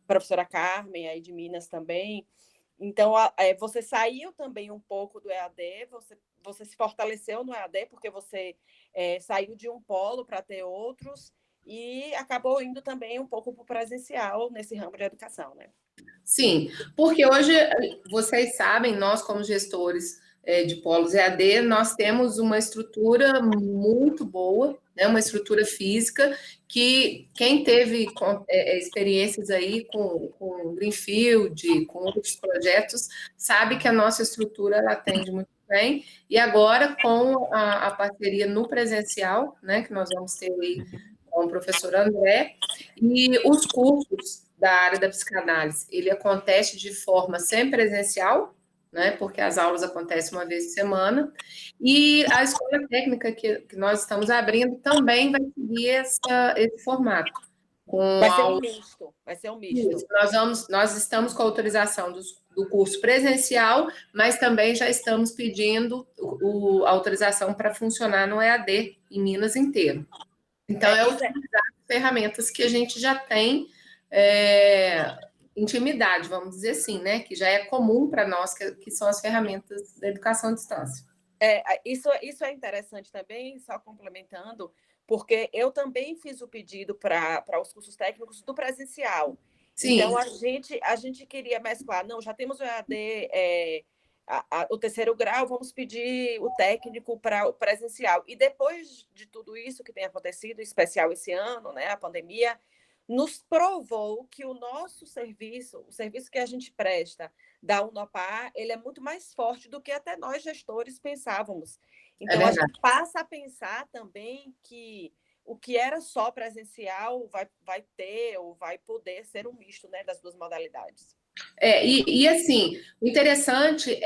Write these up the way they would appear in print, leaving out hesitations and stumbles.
professora Carmen, aí de Minas também. Então, você saiu também um pouco do EAD, você se fortaleceu no EAD, porque você saiu de um polo para ter outros, e acabou indo também um pouco para o presencial nesse ramo de educação, né? Sim, porque hoje, vocês sabem, nós como gestores de polos EAD, nós temos uma estrutura muito boa, né, uma estrutura física, que quem teve experiências aí com Greenfield, com outros projetos, sabe que a nossa estrutura ela atende muito bem, e agora com a parceria no presencial, né, que nós vamos ter aí com o professor André, e os cursos da área da psicanálise, ele acontece de forma semipresencial, né, porque as aulas acontecem uma vez por semana, e a escola técnica que nós estamos abrindo também vai seguir esse formato. Vai ser um misto, vai ser um misto. Isso, nós estamos com a autorização do curso presencial, mas também já estamos pedindo a autorização para funcionar no EAD em Minas inteiro. Então, utilizar as ferramentas que a gente já tem intimidade, vamos dizer assim, né? Que já é comum para nós, que são as ferramentas da educação à distância. Isso é interessante também, só complementando, porque eu também fiz o pedido para os cursos técnicos do presencial. Sim. Então, a gente queria mesclar. Não, já temos o EAD, o terceiro grau, vamos pedir o técnico para o presencial. E depois de tudo isso que tem acontecido, em especial esse ano, né, a pandemia, nos provou que o nosso serviço, o serviço que a gente presta da Unopar, ele é muito mais forte do que até nós gestores pensávamos. Então, a gente passa a pensar também que o que era só presencial vai ter ou vai poder ser um misto, né, das duas modalidades. E assim, o interessante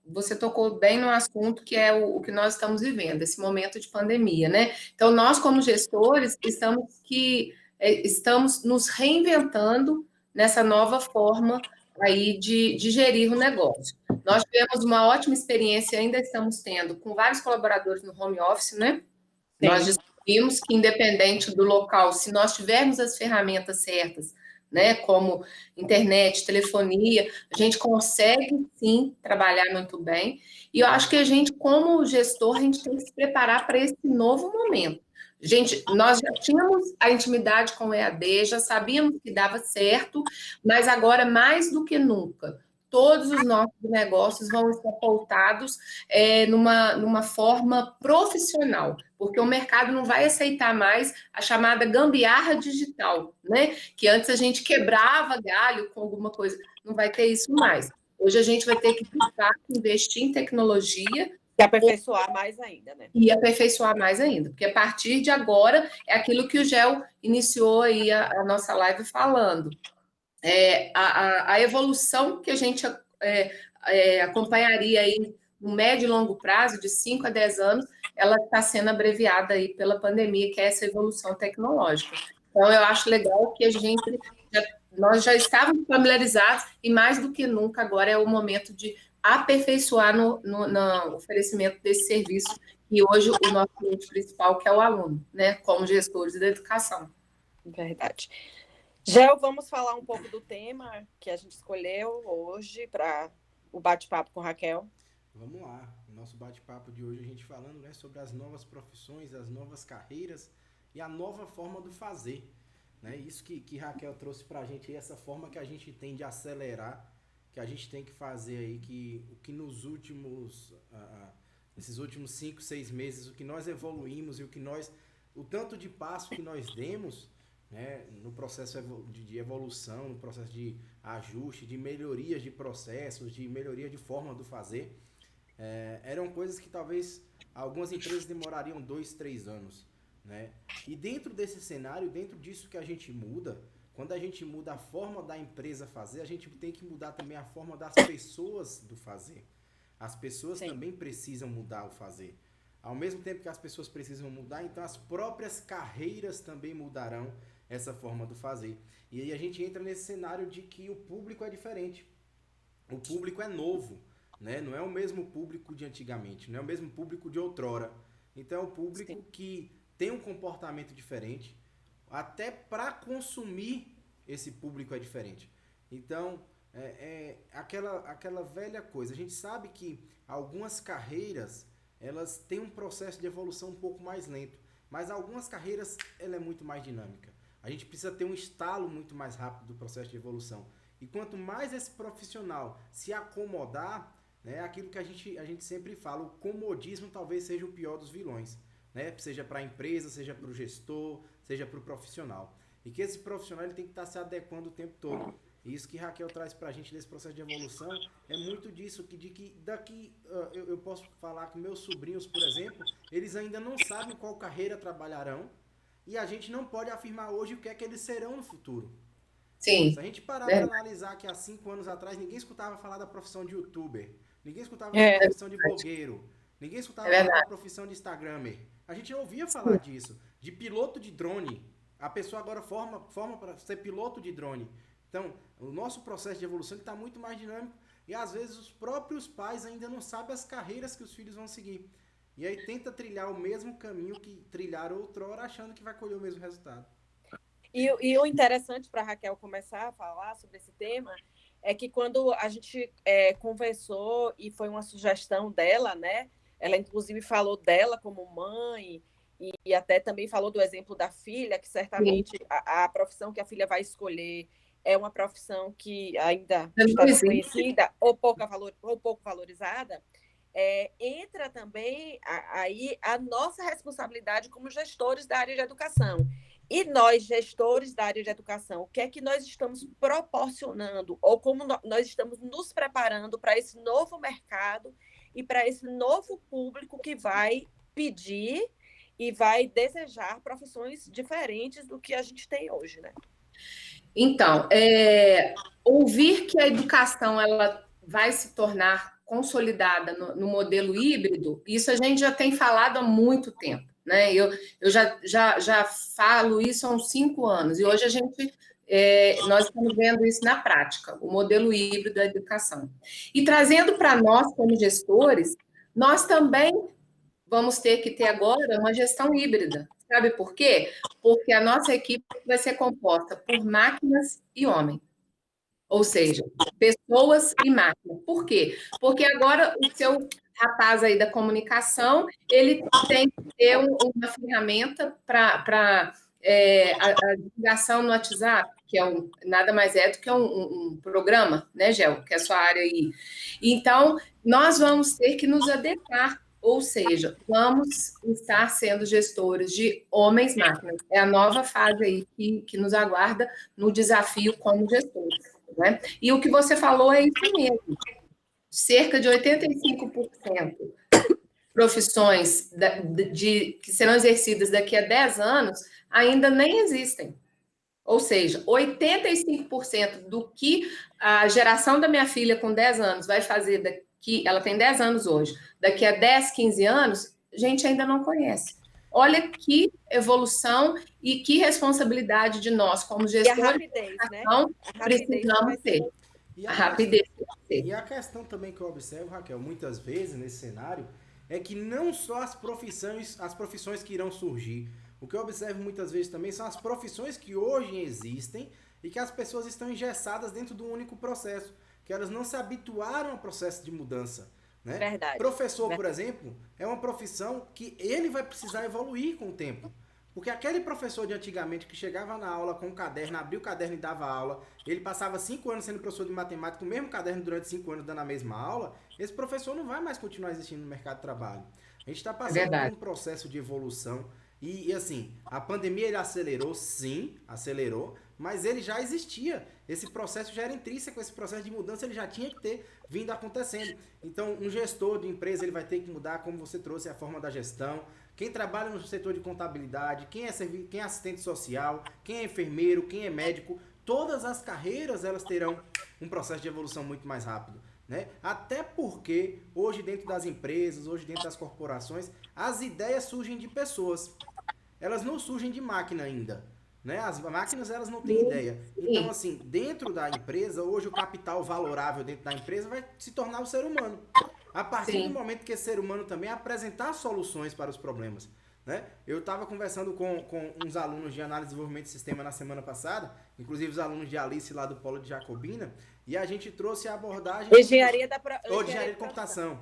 você tocou bem no assunto que é o que nós estamos vivendo, esse momento de pandemia, né? Então, nós, como gestores, estamos nos reinventando nessa nova forma aí de gerir o negócio. Nós tivemos uma ótima experiência, ainda estamos tendo, com vários colaboradores no home office, né? Sim. Nós descobrimos que, independente do local, se nós tivermos as ferramentas certas, né, como internet, telefonia, a gente consegue, sim, trabalhar muito bem. E eu acho que a gente, como gestor, a gente tem que se preparar para esse novo momento. Nós já tínhamos a intimidade com o EAD, já sabíamos que dava certo, mas agora, mais do que nunca, todos os nossos negócios vão estar pautados numa forma profissional, porque o mercado não vai aceitar mais a chamada gambiarra digital, né? Que antes a gente quebrava galho com alguma coisa, não vai ter isso mais. Hoje a gente vai ter que investir em tecnologia. E aperfeiçoar mais ainda, né? E aperfeiçoar mais ainda, porque a partir de agora é aquilo que o Gel iniciou aí a nossa live falando. A evolução que a gente acompanharia aí no médio e longo prazo, de 5 a 10 anos, ela está sendo abreviada aí pela pandemia, que é essa evolução tecnológica. Então, eu acho legal que nós já estávamos familiarizados e, mais do que nunca, agora é o momento de aperfeiçoar no oferecimento desse serviço, e hoje o nosso cliente principal, que é o aluno, né, como gestores da educação. Verdade. Gel, vamos falar um pouco do tema que a gente escolheu hoje para o bate-papo com Raquel. Vamos lá. O nosso bate-papo de hoje a gente falando, né, sobre as novas profissões, as novas carreiras e a nova forma do fazer. Né? Isso que Raquel trouxe para a gente, essa forma que a gente tem de acelerar, que a gente tem que fazer aí, o que nos últimos, nesses últimos 5, 6 meses, o que nós evoluímos e o tanto de passo que nós demos, né, no processo de evolução, no processo de ajuste, de melhorias de processos, de melhoria de forma do fazer, eram coisas que talvez algumas empresas demorariam 2, 3 anos. Né? E dentro desse cenário, dentro disso que a gente muda, quando a gente muda a forma da empresa fazer, a gente tem que mudar também a forma das pessoas do fazer. As pessoas Sim. também precisam mudar o fazer. Ao mesmo tempo que as pessoas precisam mudar, então as próprias carreiras também mudarão essa forma do fazer. E aí a gente entra nesse cenário de que o público é diferente. O público é novo, né? Não é o mesmo público de antigamente, não é o mesmo público de outrora. Então é o público Sim. que tem um comportamento diferente, até para consumir esse público é diferente. Então, aquela velha coisa. A gente sabe que algumas carreiras, elas têm um processo de evolução um pouco mais lento, mas algumas carreiras, ela é muito mais dinâmica. A gente precisa ter um estalo muito mais rápido do processo de evolução. E quanto mais esse profissional se acomodar, né, aquilo que a gente sempre fala, o comodismo talvez seja o pior dos vilões, né? Seja para a empresa, seja para o gestor, seja para o profissional. E que esse profissional ele tem que estar se adequando o tempo todo. E isso que Raquel traz para a gente nesse processo de evolução é muito disso, eu posso falar que meus sobrinhos, por exemplo, eles ainda não sabem qual carreira trabalharão, e a gente não pode afirmar hoje o que é que eles serão no futuro. Sim. Se a gente parar para analisar que há 5 anos atrás ninguém escutava falar da profissão de youtuber, ninguém escutava da profissão de blogueiro, ninguém escutava falar da profissão de instagramer. A gente não ouvia falar disso, de piloto de drone. A pessoa agora forma para ser piloto de drone. Então, o nosso processo de evolução está muito mais dinâmico e às vezes os próprios pais ainda não sabem as carreiras que os filhos vão seguir. E aí tenta trilhar o mesmo caminho que trilharam outrora, achando que vai colher o mesmo resultado. E o interessante para a Raquel começar a falar sobre esse tema é que quando a gente conversou, e foi uma sugestão dela, né? Ela inclusive falou dela como mãe e até também falou do exemplo da filha, que certamente a profissão que a filha vai escolher é uma profissão que ainda está desconhecida ou pouco valorizada. Entra também aí a nossa responsabilidade como gestores da área de educação. E nós, gestores da área de educação, o que é que nós estamos proporcionando ou como nós estamos nos preparando para esse novo mercado e para esse novo público que vai pedir e vai desejar profissões diferentes do que a gente tem hoje, né? Então, ouvir que a educação ela vai se tornar consolidada no modelo híbrido, isso a gente já tem falado há muito tempo, né? Eu já falo isso há uns 5 anos, e hoje nós estamos vendo isso na prática, o modelo híbrido da educação. E trazendo para nós, como gestores, nós também vamos ter que ter agora uma gestão híbrida. Sabe por quê? Porque a nossa equipe vai ser composta por máquinas e homens. Ou seja, pessoas e máquinas. Por quê? Porque agora o seu rapaz aí da comunicação, ele tem que ter uma ferramenta para a divulgação no WhatsApp, que nada mais é do que um programa, né, Gel? Que é a sua área aí. Então, nós vamos ter que nos adequar. Ou seja, vamos estar sendo gestores de homens-máquinas. É a nova fase aí que nos aguarda no desafio como gestores. Né? E o que você falou é isso mesmo. Cerca de 85% profissões que serão exercidas daqui a 10 anos ainda nem existem. Ou seja, 85% do que a geração da minha filha com 10 anos vai fazer daqui, ela tem 10 anos hoje, daqui a 10, 15 anos, a gente ainda não conhece. Olha que evolução e que responsabilidade de nós, como gestores, e a rapidez, né? precisamos ter. A rapidez. E a questão também que eu observo, Raquel, muitas vezes nesse cenário, é que não só as profissões que irão surgir. O que eu observo muitas vezes também são as profissões que hoje existem e que as pessoas estão engessadas dentro de um único processo, que elas não se habituaram ao processo de mudança. Né? Verdade. Professor, por exemplo, é uma profissão que ele vai precisar evoluir com o tempo. Porque aquele professor de antigamente que chegava na aula com um caderno, abria o caderno e dava aula, ele passava 5 anos sendo professor de matemática com o mesmo caderno durante 5 anos dando a mesma aula, esse professor não vai mais continuar existindo no mercado de trabalho. A gente está passando por um processo de evolução e assim, a pandemia ele acelerou, sim, acelerou, mas ele já existia. Esse processo já era intrínseco, esse processo de mudança ele já tinha que ter vindo acontecendo. Então, um gestor de empresa ele vai ter que mudar, como você trouxe, a forma da gestão. Quem trabalha no setor de contabilidade, quem é assistente social, quem é enfermeiro, quem é médico, todas as carreiras elas terão um processo de evolução muito mais rápido. Né? Até porque hoje dentro das empresas, hoje dentro das corporações, as ideias surgem de pessoas. Elas não surgem de máquina ainda. Né? As máquinas elas não têm ideia. Então, assim, dentro da empresa, hoje o capital valorável dentro da empresa vai se tornar o ser humano. A partir do momento que esse ser humano também apresentar soluções para os problemas. Né? Eu estava conversando com uns alunos de análise e desenvolvimento de sistema na semana passada inclusive os alunos de Alice lá do Polo de Jacobina, e a gente trouxe a abordagem... Engenharia Ou de engenharia de computação.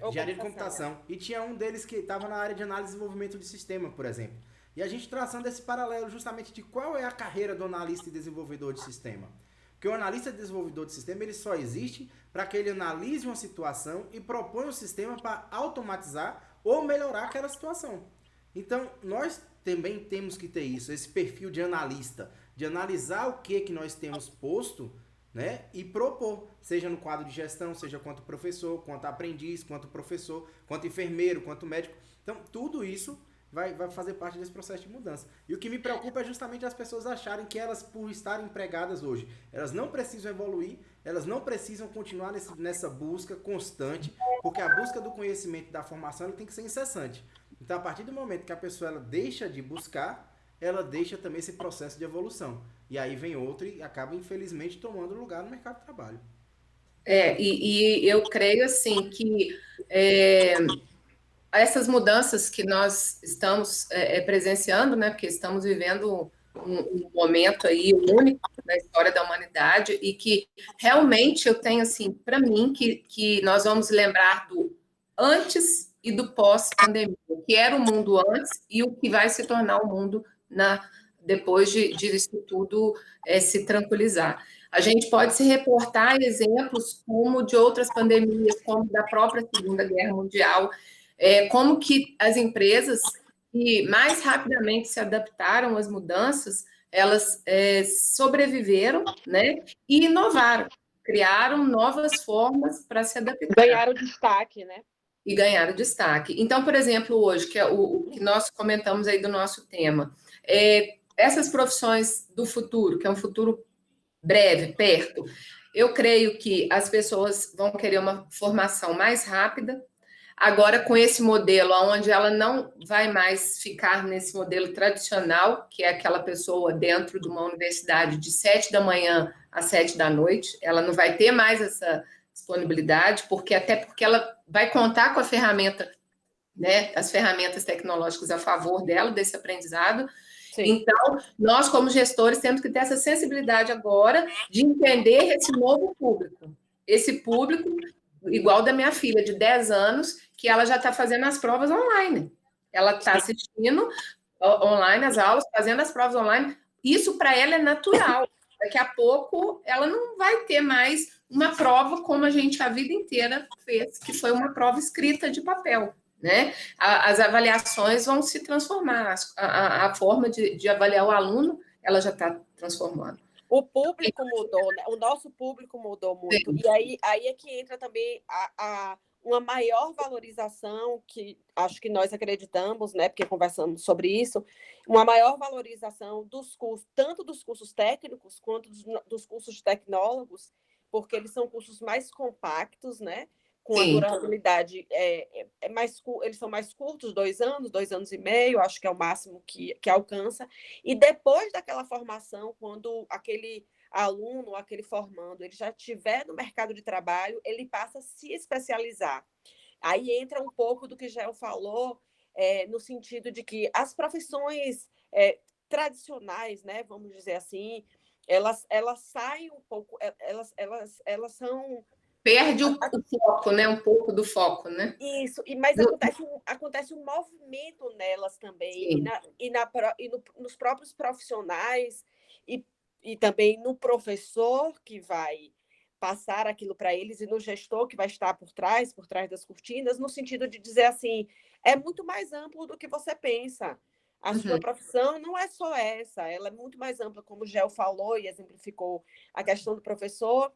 Ou Engenharia de computação. computação. E tinha um deles que estava na área de análise e desenvolvimento de sistema, por exemplo. E a gente traçando esse paralelo justamente de qual é a carreira do analista e desenvolvedor de sistema. Porque o analista e desenvolvedor de sistema, ele só existe para que ele analise uma situação e propõe um sistema para automatizar ou melhorar aquela situação. Então, nós também temos que ter isso, esse perfil de analista, de analisar o que nós temos posto, né, e propor, seja no quadro de gestão, seja quanto professor, quanto aprendiz, quanto professor, quanto enfermeiro, quanto médico. Então, tudo isso vai fazer parte desse processo de mudança. E o que me preocupa é justamente as pessoas acharem que elas, por estarem empregadas hoje, elas não precisam evoluir, elas não precisam continuar nessa busca constante, porque a busca do conhecimento e da formação ela tem que ser incessante. Então, a partir do momento que a pessoa ela deixa de buscar, ela deixa também esse processo de evolução. E aí vem outro e acaba, infelizmente, tomando lugar no mercado de trabalho. E eu creio, assim, que essas mudanças que nós estamos presenciando, né, porque estamos vivendo um momento aí único na história da humanidade e que realmente eu tenho, assim, para mim, que nós vamos lembrar do antes e do pós-pandemia, o que era o mundo antes e o que vai se tornar o mundo depois de isso tudo se tranquilizar. A gente pode se reportar a exemplos como de outras pandemias, como da própria Segunda Guerra Mundial, como que as empresas que mais rapidamente se adaptaram às mudanças, elas sobreviveram, né, e inovaram, criaram novas formas para se adaptar. Ganharam destaque, né? E ganharam destaque. Então, por exemplo, hoje, que é o que nós comentamos aí do nosso tema, essas profissões do futuro, que é um futuro breve, perto, eu creio que as pessoas vão querer uma formação mais rápida. Agora, com esse modelo, onde ela não vai mais ficar nesse modelo tradicional, que é aquela pessoa dentro de uma universidade de 7 da manhã às 7 da noite, ela não vai ter mais essa disponibilidade, até porque ela vai contar com a ferramenta, né, as ferramentas tecnológicas a favor dela, desse aprendizado. Sim. Então, nós, como gestores, temos que ter essa sensibilidade agora de entender esse novo público. Esse público, igual da minha filha, de 10 anos, que ela já está fazendo as provas online. Ela está assistindo online as aulas, fazendo as provas online. Isso, para ela, é natural. Daqui a pouco, ela não vai ter mais uma prova como a gente a vida inteira fez, que foi uma prova escrita de papel. Né? As avaliações vão se transformar, a forma de avaliar o aluno, ela já está transformando. O público mudou, né? O nosso público mudou muito. Sim. E aí é que entra também uma maior valorização, que acho que nós acreditamos, né? Porque conversamos sobre isso, uma maior valorização dos cursos, tanto dos cursos técnicos quanto dos cursos de tecnólogos, porque eles são cursos mais compactos, né? Com a durabilidade eles são mais curtos, 2 anos e meio, acho que é o máximo que alcança. E depois daquela formação, quando aquele aluno, aquele formando, ele já estiver no mercado de trabalho, ele passa a se especializar. Aí entra um pouco do que Gel falou, no sentido de que as profissões tradicionais, né, vamos dizer assim, elas saem um pouco, elas são... Perde o foco, né? Um pouco do foco, né? Isso, mas acontece um movimento nelas também, nos próprios profissionais, e também no professor que vai passar aquilo para eles, e no gestor que vai estar por trás das cortinas, no sentido de dizer assim, é muito mais amplo do que você pensa. A sua profissão não é só essa, ela é muito mais ampla, como o Gel falou e exemplificou a questão do professor.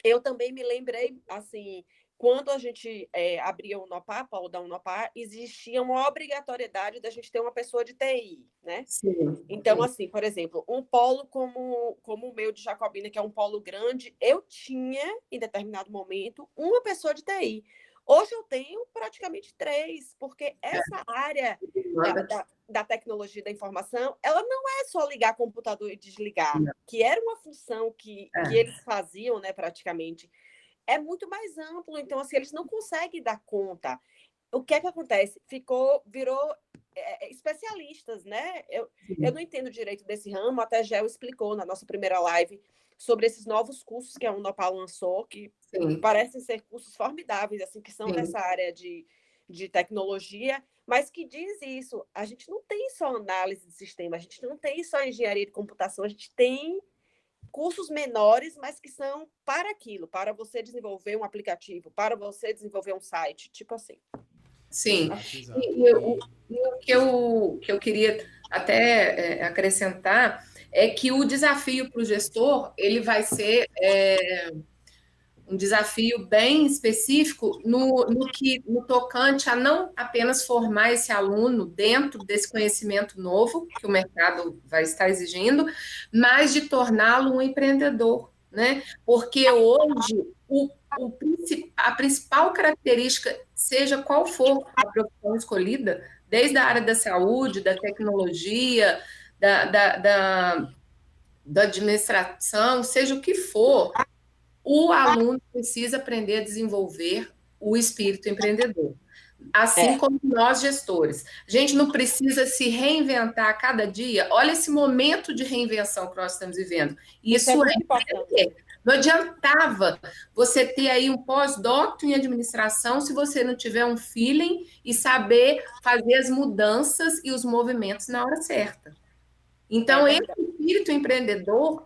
Eu também me lembrei, assim, quando a gente abria o Unopar, Polo da Unopar, existia uma obrigatoriedade da gente ter uma pessoa de TI, né? Sim. Então, assim, por exemplo, um polo como o meu de Jacobina, que é um polo grande, eu tinha, em determinado momento, uma pessoa de TI. Hoje eu tenho praticamente 3, porque essa área da tecnologia da informação, ela não é só ligar computador e desligar, que era uma função que eles faziam, né, praticamente. É muito mais amplo, então, assim, eles não conseguem dar conta. o que é que acontece? Virou especialistas, né? Eu não entendo direito desse ramo, até Gel explicou na nossa primeira live sobre esses novos cursos que a Unopal lançou, que parecem ser cursos formidáveis, assim, que são dessa área de tecnologia, mas que diz isso, a gente não tem só análise de sistema, a gente não tem só engenharia de computação, a gente tem cursos menores, mas que são para aquilo, para você desenvolver um aplicativo, para você desenvolver um site, tipo assim. Sim. Exato. E o que eu queria até acrescentar é que o desafio para o gestor ele vai ser um desafio bem específico no tocante a não apenas formar esse aluno dentro desse conhecimento novo que o mercado vai estar exigindo, mas de torná-lo um empreendedor, né? Porque hoje a principal característica, seja qual for a profissão escolhida, desde a área da saúde, da tecnologia, da administração, seja o que for, o aluno precisa aprender a desenvolver o espírito empreendedor. Assim como nós, gestores. A gente não precisa se reinventar a cada dia. Olha esse momento de reinvenção que nós estamos vivendo. Isso é muito importante. Não adiantava você ter aí um pós-doc em administração se você não tiver um feeling e saber fazer as mudanças e os movimentos na hora certa. Então, esse espírito empreendedor,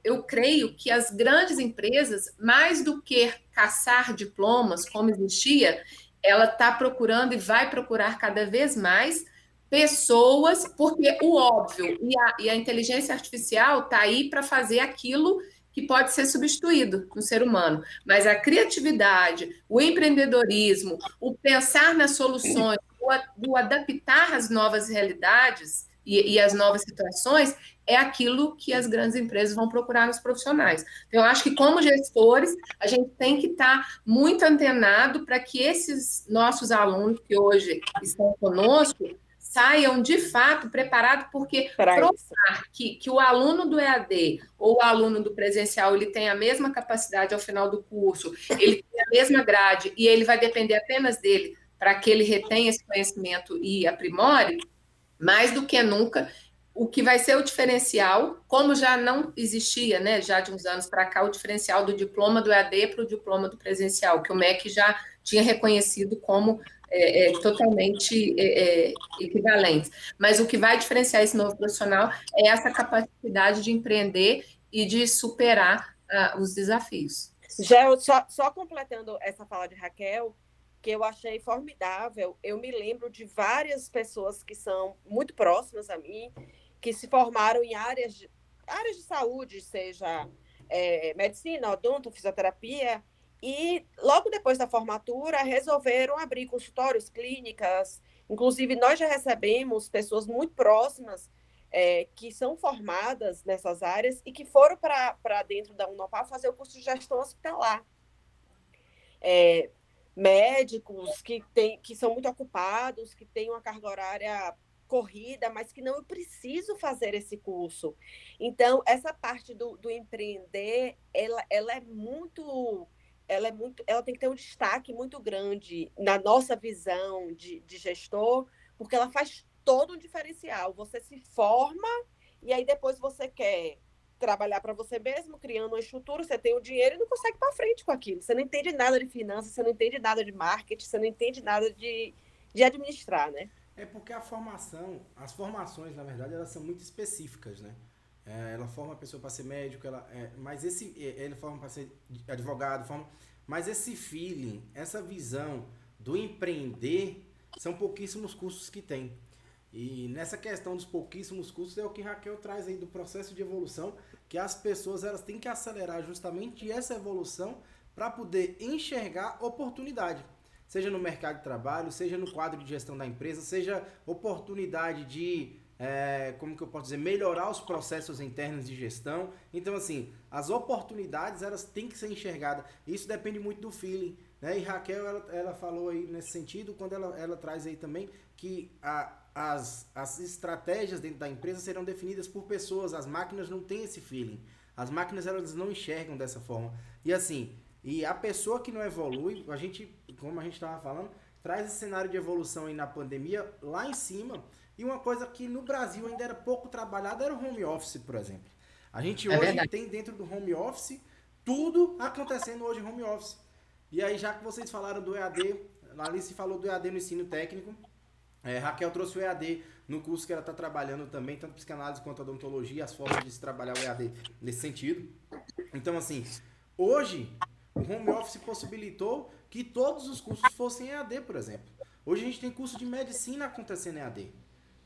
eu creio que as grandes empresas, mais do que caçar diplomas, como existia, ela está procurando e vai procurar cada vez mais pessoas, porque o óbvio e a inteligência artificial está aí para fazer aquilo que pode ser substituído no ser humano. Mas a criatividade, o empreendedorismo, o pensar nas soluções, o adaptar às novas realidades e as novas situações, é aquilo que as grandes empresas vão procurar nos profissionais. Então, eu acho que, como gestores, a gente tem que estar muito antenado para que esses nossos alunos que hoje estão conosco saiam, de fato, preparados, porque provar que o aluno do EAD ou o aluno do presencial ele tem a mesma capacidade ao final do curso, ele tem a mesma grade e ele vai depender apenas dele para que ele retenha esse conhecimento e aprimore, mais do que nunca, o que vai ser o diferencial, como já não existia, né, já de uns anos para cá, o diferencial do diploma do EAD para o diploma do presencial, que o MEC já tinha reconhecido como totalmente equivalentes. Mas o que vai diferenciar esse novo profissional é essa capacidade de empreender e de superar os desafios. Só completando essa fala de Raquel, que eu achei formidável, eu me lembro de várias pessoas que são muito próximas a mim, que se formaram em áreas de saúde, seja medicina, odonto, fisioterapia, e logo depois da formatura resolveram abrir consultórios, clínicas, inclusive nós já recebemos pessoas muito próximas que são formadas nessas áreas e que foram para dentro da Unopal fazer o curso de gestão hospitalar. Médicos que são muito ocupados, que têm uma carga horária corrida, mas que não, eu preciso fazer esse curso. Então, essa parte do empreender, ela tem que ter um destaque muito grande na nossa visão de gestor, porque ela faz todo um diferencial. Você se forma e aí depois você quer trabalhar para você mesmo, criando uma estrutura, você tem o dinheiro e não consegue ir para frente com aquilo. Você não entende nada de finanças, você não entende nada de marketing, você não entende nada de administrar, né? É porque as formações, na verdade, elas são muito específicas, né? Ela forma a pessoa para ser médico, mas ele forma para ser advogado, mas esse feeling, essa visão do empreender, são pouquíssimos cursos que tem. E nessa questão dos pouquíssimos cursos é o que Raquel traz aí do processo de evolução, que as pessoas elas têm que acelerar justamente essa evolução para poder enxergar oportunidade. Seja no mercado de trabalho, seja no quadro de gestão da empresa, seja oportunidade de, como que eu posso dizer, melhorar os processos internos de gestão. Então, assim, as oportunidades elas têm que ser enxergadas. Isso depende muito do feeling, né? E Raquel, ela falou aí nesse sentido, quando ela traz aí também que as estratégias dentro da empresa serão definidas por pessoas. As máquinas não têm esse feeling. As máquinas elas não enxergam dessa forma. E assim, a pessoa que não evolui, como a gente estava falando, traz esse cenário de evolução aí na pandemia lá em cima. E uma coisa que no Brasil ainda era pouco trabalhada era o home office, por exemplo. A gente hoje tem dentro do home office tudo acontecendo hoje em home office. E aí, já que vocês falaram do EAD, a Alice falou do EAD no ensino técnico, Raquel trouxe o EAD no curso que ela está trabalhando também, tanto psicanálise quanto odontologia, as formas de se trabalhar o EAD nesse sentido. Então, assim, hoje o home office possibilitou que todos os cursos fossem EAD, por exemplo. Hoje a gente tem curso de medicina acontecendo em EAD.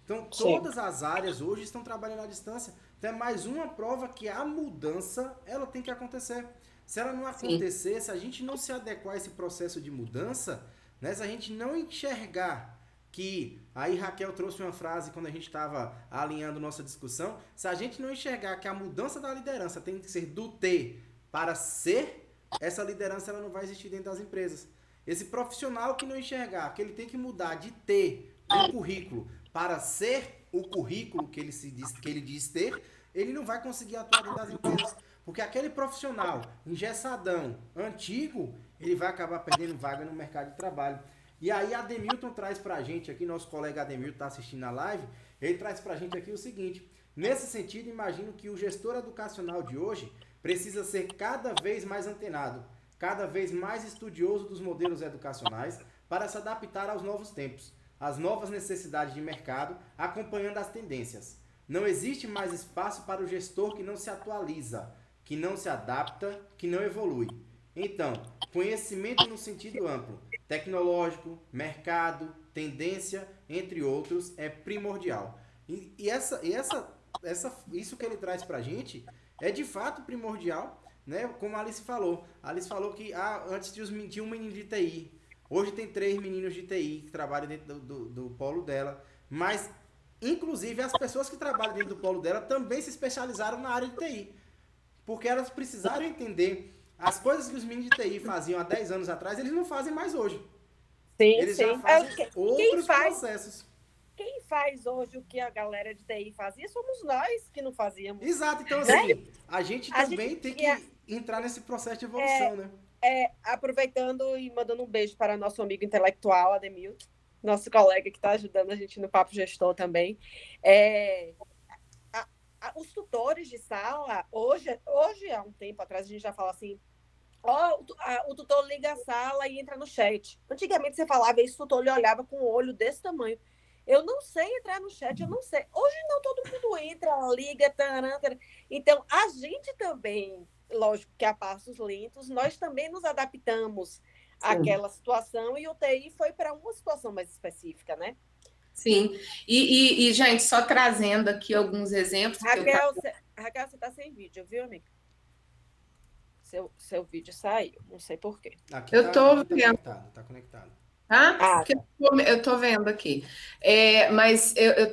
Então, todas as áreas hoje estão trabalhando à distância. Então, é mais uma prova que a mudança, ela tem que acontecer. Se ela não acontecer, se a gente não se adequar a esse processo de mudança, né, se a gente não enxergar que... Aí Raquel trouxe uma frase quando a gente estava alinhando nossa discussão. Se a gente não enxergar que a mudança da liderança tem que ser do ter para ser, essa liderança ela não vai existir dentro das empresas. Esse profissional que não enxergar que ele tem que mudar de ter um currículo para ser o currículo que ele diz ter, ele não vai conseguir atuar dentro das empresas. Porque aquele profissional engessadão, antigo, ele vai acabar perdendo vaga no mercado de trabalho. E aí Ademilton traz pra gente aqui, nosso colega Ademilton está assistindo a live, ele traz pra gente aqui o seguinte: nesse sentido, imagino que o gestor educacional de hoje precisa ser cada vez mais antenado, cada vez mais estudioso dos modelos educacionais para se adaptar aos novos tempos, às novas necessidades de mercado, acompanhando as tendências. Não existe mais espaço para o gestor que não se atualiza, que não se adapta, que não evolui. Então, conhecimento no sentido amplo, tecnológico, mercado, tendência, entre outros, é primordial. Isso que ele traz para a gente é de fato primordial, né? Como a Alice falou. A Alice falou que antes tinha um menino de TI. Hoje tem 3 meninos de TI que trabalham dentro do polo dela. Mas, inclusive, as pessoas que trabalham dentro do polo dela também se especializaram na área de TI. Porque elas precisaram entender as coisas que os meninos de TI faziam há 10 anos atrás, eles não fazem mais hoje. Sim, eles já fazem outros processos. Quem faz hoje o que a galera de TI fazia somos nós que não fazíamos. Exato, então assim, a gente também tem que entrar nesse processo de evolução, né? Aproveitando e mandando um beijo para nosso amigo intelectual, Ademilton, nosso colega que está ajudando a gente no Papo Gestor também. Os tutores de sala, hoje, há um tempo atrás, a gente já fala assim, o tutor liga a sala e entra no chat. Antigamente você falava isso, o tutor lhe olhava com um olho desse tamanho. Eu não sei entrar no chat, eu não sei. Hoje não, todo mundo entra, liga, tarantara. Então, a gente também, lógico que a passos lentos, nós também nos adaptamos àquela situação e o TI foi para uma situação mais específica, né? Sim, e gente, só trazendo aqui alguns exemplos. Raquel, você está sem vídeo, viu, amiga? Seu vídeo saiu, não sei por quê. Aqui eu estou vendo. Tá conectado. Eu estou vendo aqui. Mas eu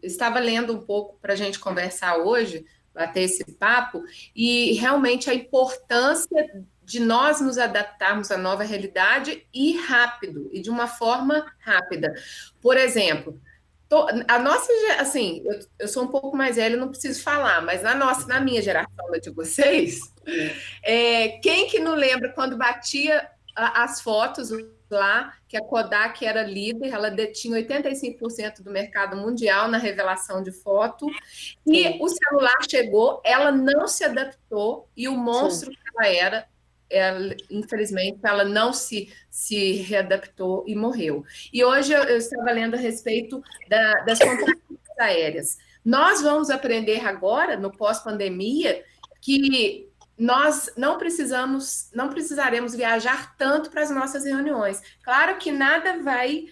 estava lendo um pouco para a gente conversar hoje, bater esse papo, e realmente a importância de nós nos adaptarmos à nova realidade e rápido, e de uma forma rápida. Por exemplo, a nossa, assim, eu sou um pouco mais velha, não preciso falar, mas na minha geração, de vocês, quem que não lembra quando batia as fotos lá, que a Kodak era líder, ela detinha 85% do mercado mundial na revelação de foto, e o celular chegou, ela não se adaptou, e o monstro que ela era, infelizmente, ela não se readaptou e morreu. E hoje eu estava lendo a respeito das companhias aéreas. Nós vamos aprender agora, no pós-pandemia, que nós não precisaremos viajar tanto para as nossas reuniões. Claro que nada vai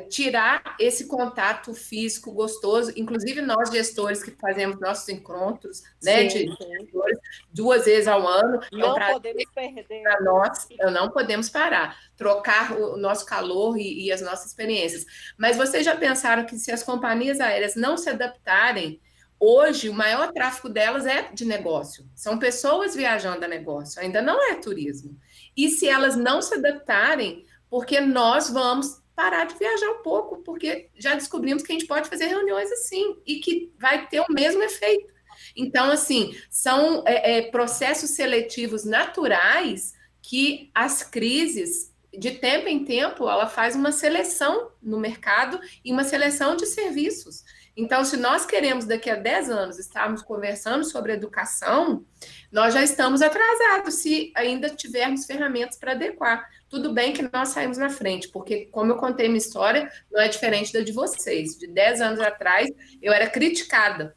tirar esse contato físico gostoso, inclusive nós gestores que fazemos nossos encontros, né, gestores, 2 vezes ao ano. Não podemos perder. Para nós, não podemos parar, trocar o nosso calor e as nossas experiências. Mas vocês já pensaram que se as companhias aéreas não se adaptarem, hoje o maior tráfego delas é de negócio, são pessoas viajando a negócio, ainda não é turismo. E se elas não se adaptarem, porque nós vamos parar de viajar um pouco, porque já descobrimos que a gente pode fazer reuniões assim, e que vai ter o mesmo efeito. Então, assim, são processos seletivos naturais que as crises de tempo em tempo, ela faz uma seleção no mercado e uma seleção de serviços. Então, se nós queremos daqui a 10 anos estarmos conversando sobre educação, nós já estamos atrasados se ainda tivermos ferramentas para adequar. Tudo bem que nós saímos na frente, porque, como eu contei minha história, não é diferente da de vocês. De 10 anos atrás, eu era criticada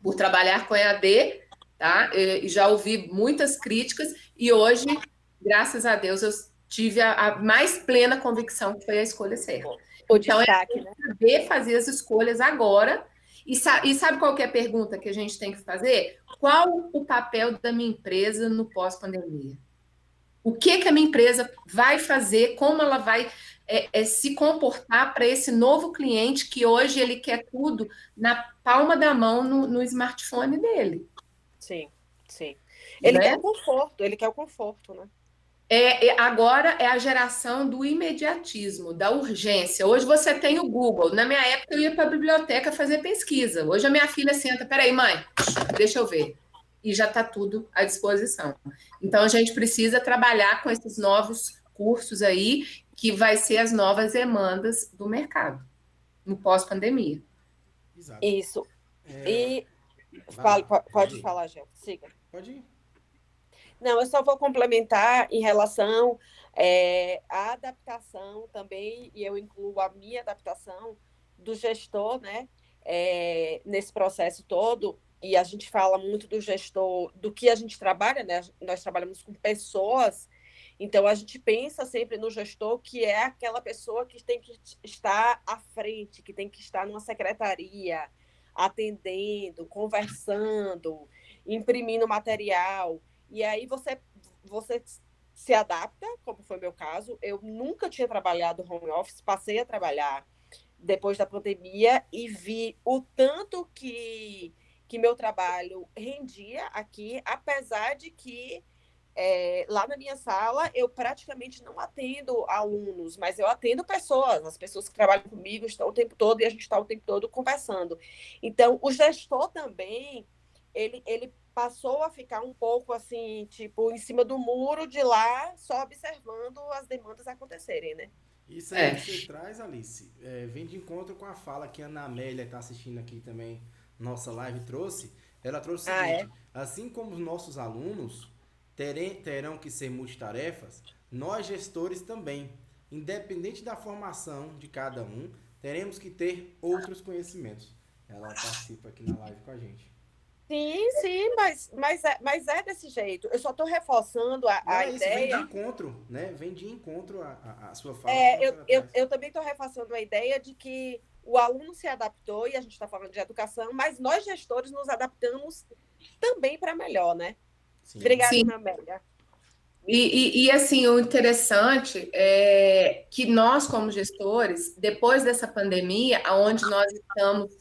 por trabalhar com EAD, tá? E já ouvi muitas críticas, e hoje, graças a Deus, eu tive a mais plena convicção que foi a escolha certa. O Então, destaque, né? Saber fazer as escolhas agora. E sabe qual que é a pergunta que a gente tem que fazer? Qual o papel da minha empresa no pós-pandemia? O que a minha empresa vai fazer? Como ela vai se comportar para esse novo cliente que hoje ele quer tudo na palma da mão no smartphone dele? Sim, sim. Né? Ele quer o conforto, né? Agora é a geração do imediatismo, da urgência. Hoje você tem o Google. Na minha época, eu ia para a biblioteca fazer pesquisa. Hoje a minha filha senta, peraí, mãe, deixa eu ver. E já está tudo à disposição. Então a gente precisa trabalhar com esses novos cursos aí, que vai ser as novas demandas do mercado, no pós-pandemia. Exato. Isso. E pode falar, Gel. Siga. Pode ir. Não, eu só vou complementar em relação à adaptação também, e eu incluo a minha adaptação do gestor, né, nesse processo todo, e a gente fala muito do gestor, do que a gente trabalha, né, nós trabalhamos com pessoas, então a gente pensa sempre no gestor que é aquela pessoa que tem que estar à frente, que tem que estar numa secretaria, atendendo, conversando, imprimindo material. E aí você se adapta, como foi meu caso. Eu nunca tinha trabalhado home office, passei a trabalhar depois da pandemia e vi o tanto que meu trabalho rendia aqui, apesar de que lá na minha sala eu praticamente não atendo alunos, mas eu atendo pessoas, as pessoas que trabalham comigo estão o tempo todo e a gente está o tempo todo conversando. Então, o gestor também, ele passou a ficar um pouco assim, tipo, em cima do muro de lá, só observando as demandas acontecerem, né? Isso aí que você traz, Alice, vem de encontro com a fala que a Ana Amélia está assistindo aqui também, nossa live trouxe. Ela trouxe o seguinte, assim como os nossos alunos terão que ser multitarefas, nós gestores também, independente da formação de cada um, teremos que ter outros conhecimentos. Ela participa aqui na live com a gente. Sim, mas é desse jeito. Eu só estou reforçando a ideia. Vem de encontro, né? Vem de encontro a sua fala. Eu também estou reforçando a ideia de que o aluno se adaptou, e a gente está falando de educação, mas nós, gestores, nos adaptamos também para melhor, né? Sim. Obrigada, Ana Amélia. E assim, o interessante é que nós, como gestores, depois dessa pandemia, onde nós estamos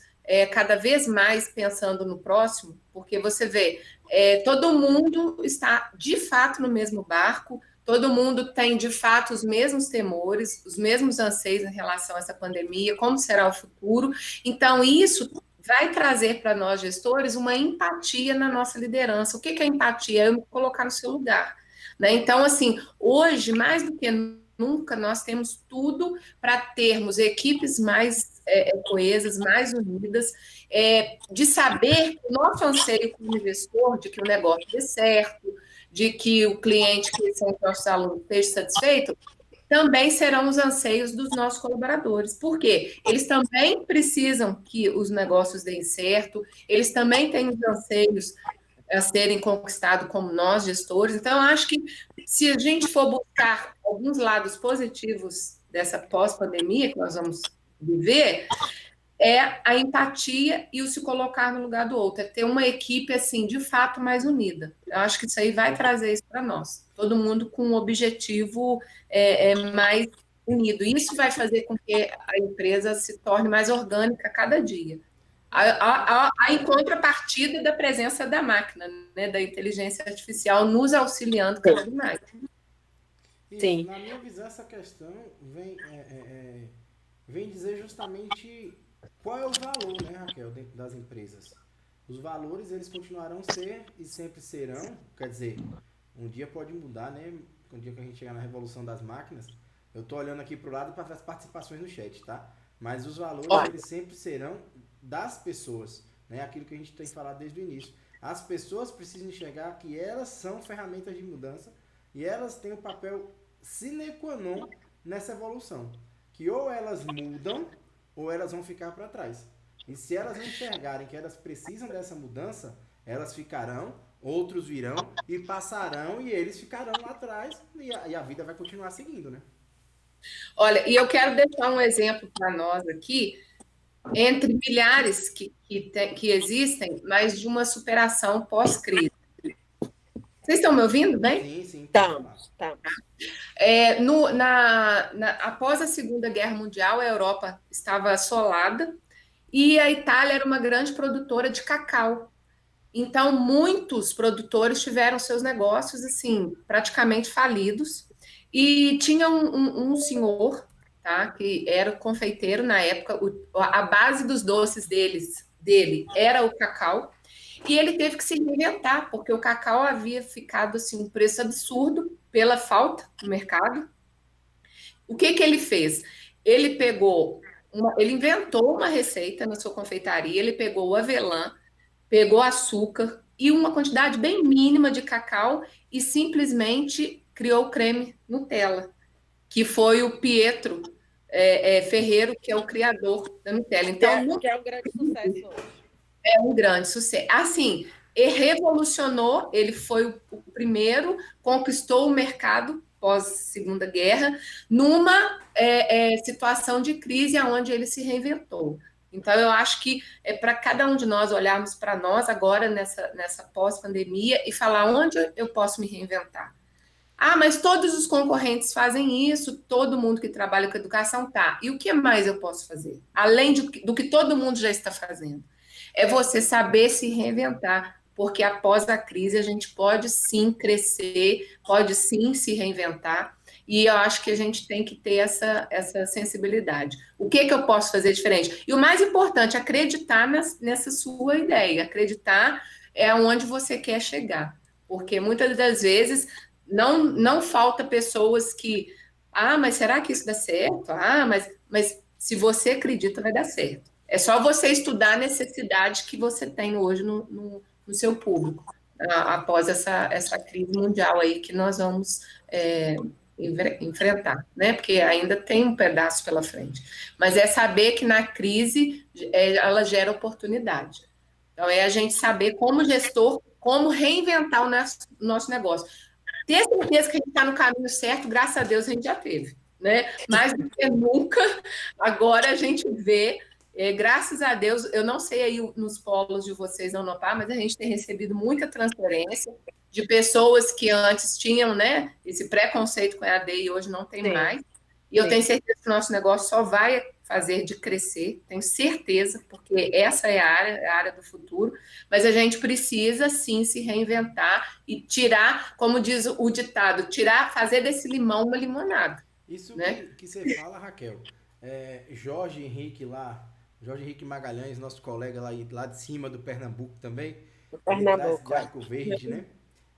cada vez mais pensando no próximo, porque você vê, todo mundo está de fato no mesmo barco, todo mundo tem de fato os mesmos temores, os mesmos anseios em relação a essa pandemia, como será o futuro. Então, isso vai trazer para nós, gestores, uma empatia na nossa liderança. O que é empatia? É eu me colocar no seu lugar. Né? Então, assim, hoje, mais do que nunca, nós temos tudo para termos equipes mais coesas, mais unidas, de saber que o nosso anseio como gestor de que o negócio dê certo, de que o cliente, que são os nossos alunos, esteja satisfeito, também serão os anseios dos nossos colaboradores. Por quê? Eles também precisam que os negócios deem certo, eles também têm os anseios a serem conquistados como nós, gestores. Então, eu acho que se a gente for buscar alguns lados positivos dessa pós-pandemia que nós vamos viver, é a empatia e o se colocar no lugar do outro, é ter uma equipe, assim, de fato mais unida. Eu acho que isso aí vai trazer isso para nós. Todo mundo com um objetivo mais unido. Isso vai fazer com que a empresa se torne mais orgânica a cada dia. Em contrapartida da presença da máquina, né, da inteligência artificial nos auxiliando cada vez mais. Isso, sim. Na minha visão, essa questão vem dizer justamente qual é o valor, né, Raquel, dentro das empresas. Os valores, eles continuarão ser e sempre serão, quer dizer, um dia pode mudar, né, um dia que a gente chegar na revolução das máquinas, Eu tô olhando aqui pro lado para ver as participações no chat, tá? Mas os valores, Olha. eles sempre serão das pessoas, né? Aquilo que a gente tem falado desde o início. As pessoas precisam enxergar que elas são ferramentas de mudança e elas têm um papel sine qua non nessa evolução. Que ou elas mudam ou elas vão ficar para trás. E se elas não enxergarem que elas precisam dessa mudança, elas ficarão, outros virão e passarão e eles ficarão lá atrás e a vida vai continuar seguindo, né? Olha, e eu quero deixar um exemplo para nós aqui, entre milhares que existem, mas de uma superação pós-crise. Vocês estão me ouvindo bem? Sim, pode falar. Tá. Após a Segunda Guerra Mundial, a Europa estava assolada e a Itália era uma grande produtora de cacau. Então, muitos produtores tiveram seus negócios assim praticamente falidos. E tinha um senhor, tá, que era o confeiteiro na época. A base dos doces dele era o cacau. E ele teve que se reinventar, porque o cacau havia ficado assim, um preço absurdo pela falta no mercado. O que ele fez? Ele ele inventou uma receita na sua confeitaria, ele pegou o avelã, pegou açúcar e uma quantidade bem mínima de cacau e simplesmente criou o creme Nutella, que foi o Pietro Ferrero, que é o criador da Nutella. Então, que é um grande sucesso hoje. É um grande sucesso. Assim, ele revolucionou, ele foi o primeiro, conquistou o mercado pós-Segunda Guerra, numa situação de crise onde ele se reinventou. Então, eu acho que é para cada um de nós olharmos para nós agora nessa pós-pandemia e falar onde eu posso me reinventar. Ah, mas todos os concorrentes fazem isso, todo mundo que trabalha com educação tá. E o que mais eu posso fazer? Além do que todo mundo já está fazendo. É você saber se reinventar, porque após a crise a gente pode sim crescer, pode sim se reinventar, e eu acho que a gente tem que ter essa sensibilidade. O que eu posso fazer diferente? E o mais importante, acreditar nessa sua ideia, acreditar onde você quer chegar, porque muitas das vezes não falta pessoas que, mas será que isso dá certo? Mas se você acredita, vai dar certo. É só você estudar a necessidade que você tem hoje no seu público, após essa crise mundial aí que nós vamos enfrentar, né? Porque ainda tem um pedaço pela frente. Mas é saber que na crise ela gera oportunidade. Então, é a gente saber, como gestor, como reinventar o nosso negócio. Ter certeza que a gente está no caminho certo, graças a Deus a gente já teve, né? Mais do que nunca, agora a gente vê, graças a Deus, eu não sei aí nos polos de vocês não notar, mas a gente tem recebido muita transferência de pessoas que antes tinham, né, esse preconceito com a EAD e hoje não tem mais. E eu tenho certeza que o nosso negócio só vai fazer de crescer, tenho certeza, porque essa é a área do futuro, mas a gente precisa sim se reinventar e tirar, como diz o ditado, fazer desse limão uma limonada. Isso, né? que você fala, Raquel, Jorge Henrique Magalhães, nosso colega lá de cima do Pernambuco também, ele traz de Arco Verde, né?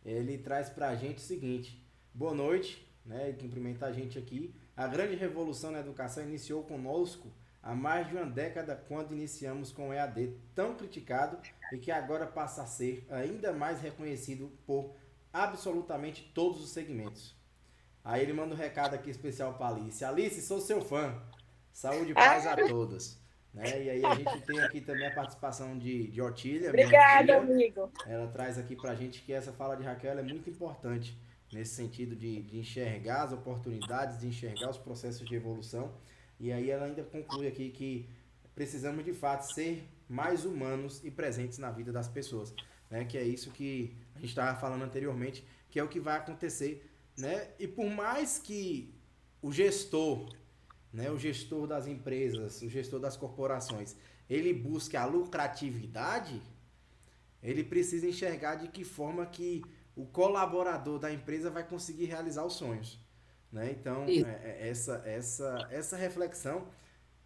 Ele traz pra gente o seguinte: boa noite, né? Ele cumprimenta a gente aqui. A grande revolução na educação iniciou conosco há mais de uma década, quando iniciamos com o EAD, tão criticado e que agora passa a ser ainda mais reconhecido por absolutamente todos os segmentos. Aí ele manda um recado aqui especial para Alice. Alice, sou seu fã. Saúde e paz a todas. Né? E aí a gente tem aqui também a participação de Otília. Obrigada, amigo. Ela traz aqui pra gente que essa fala de Raquel é muito importante nesse sentido de enxergar as oportunidades, de enxergar os processos de evolução. E aí ela ainda conclui aqui que precisamos de fato ser mais humanos e presentes na vida das pessoas, né? Que é isso que a gente estava falando anteriormente, que é o que vai acontecer, né? E por mais que o gestor, né, o gestor das empresas, o gestor das corporações, ele busque a lucratividade, ele precisa enxergar de que forma que o colaborador da empresa vai conseguir realizar os sonhos, né? Então, essa reflexão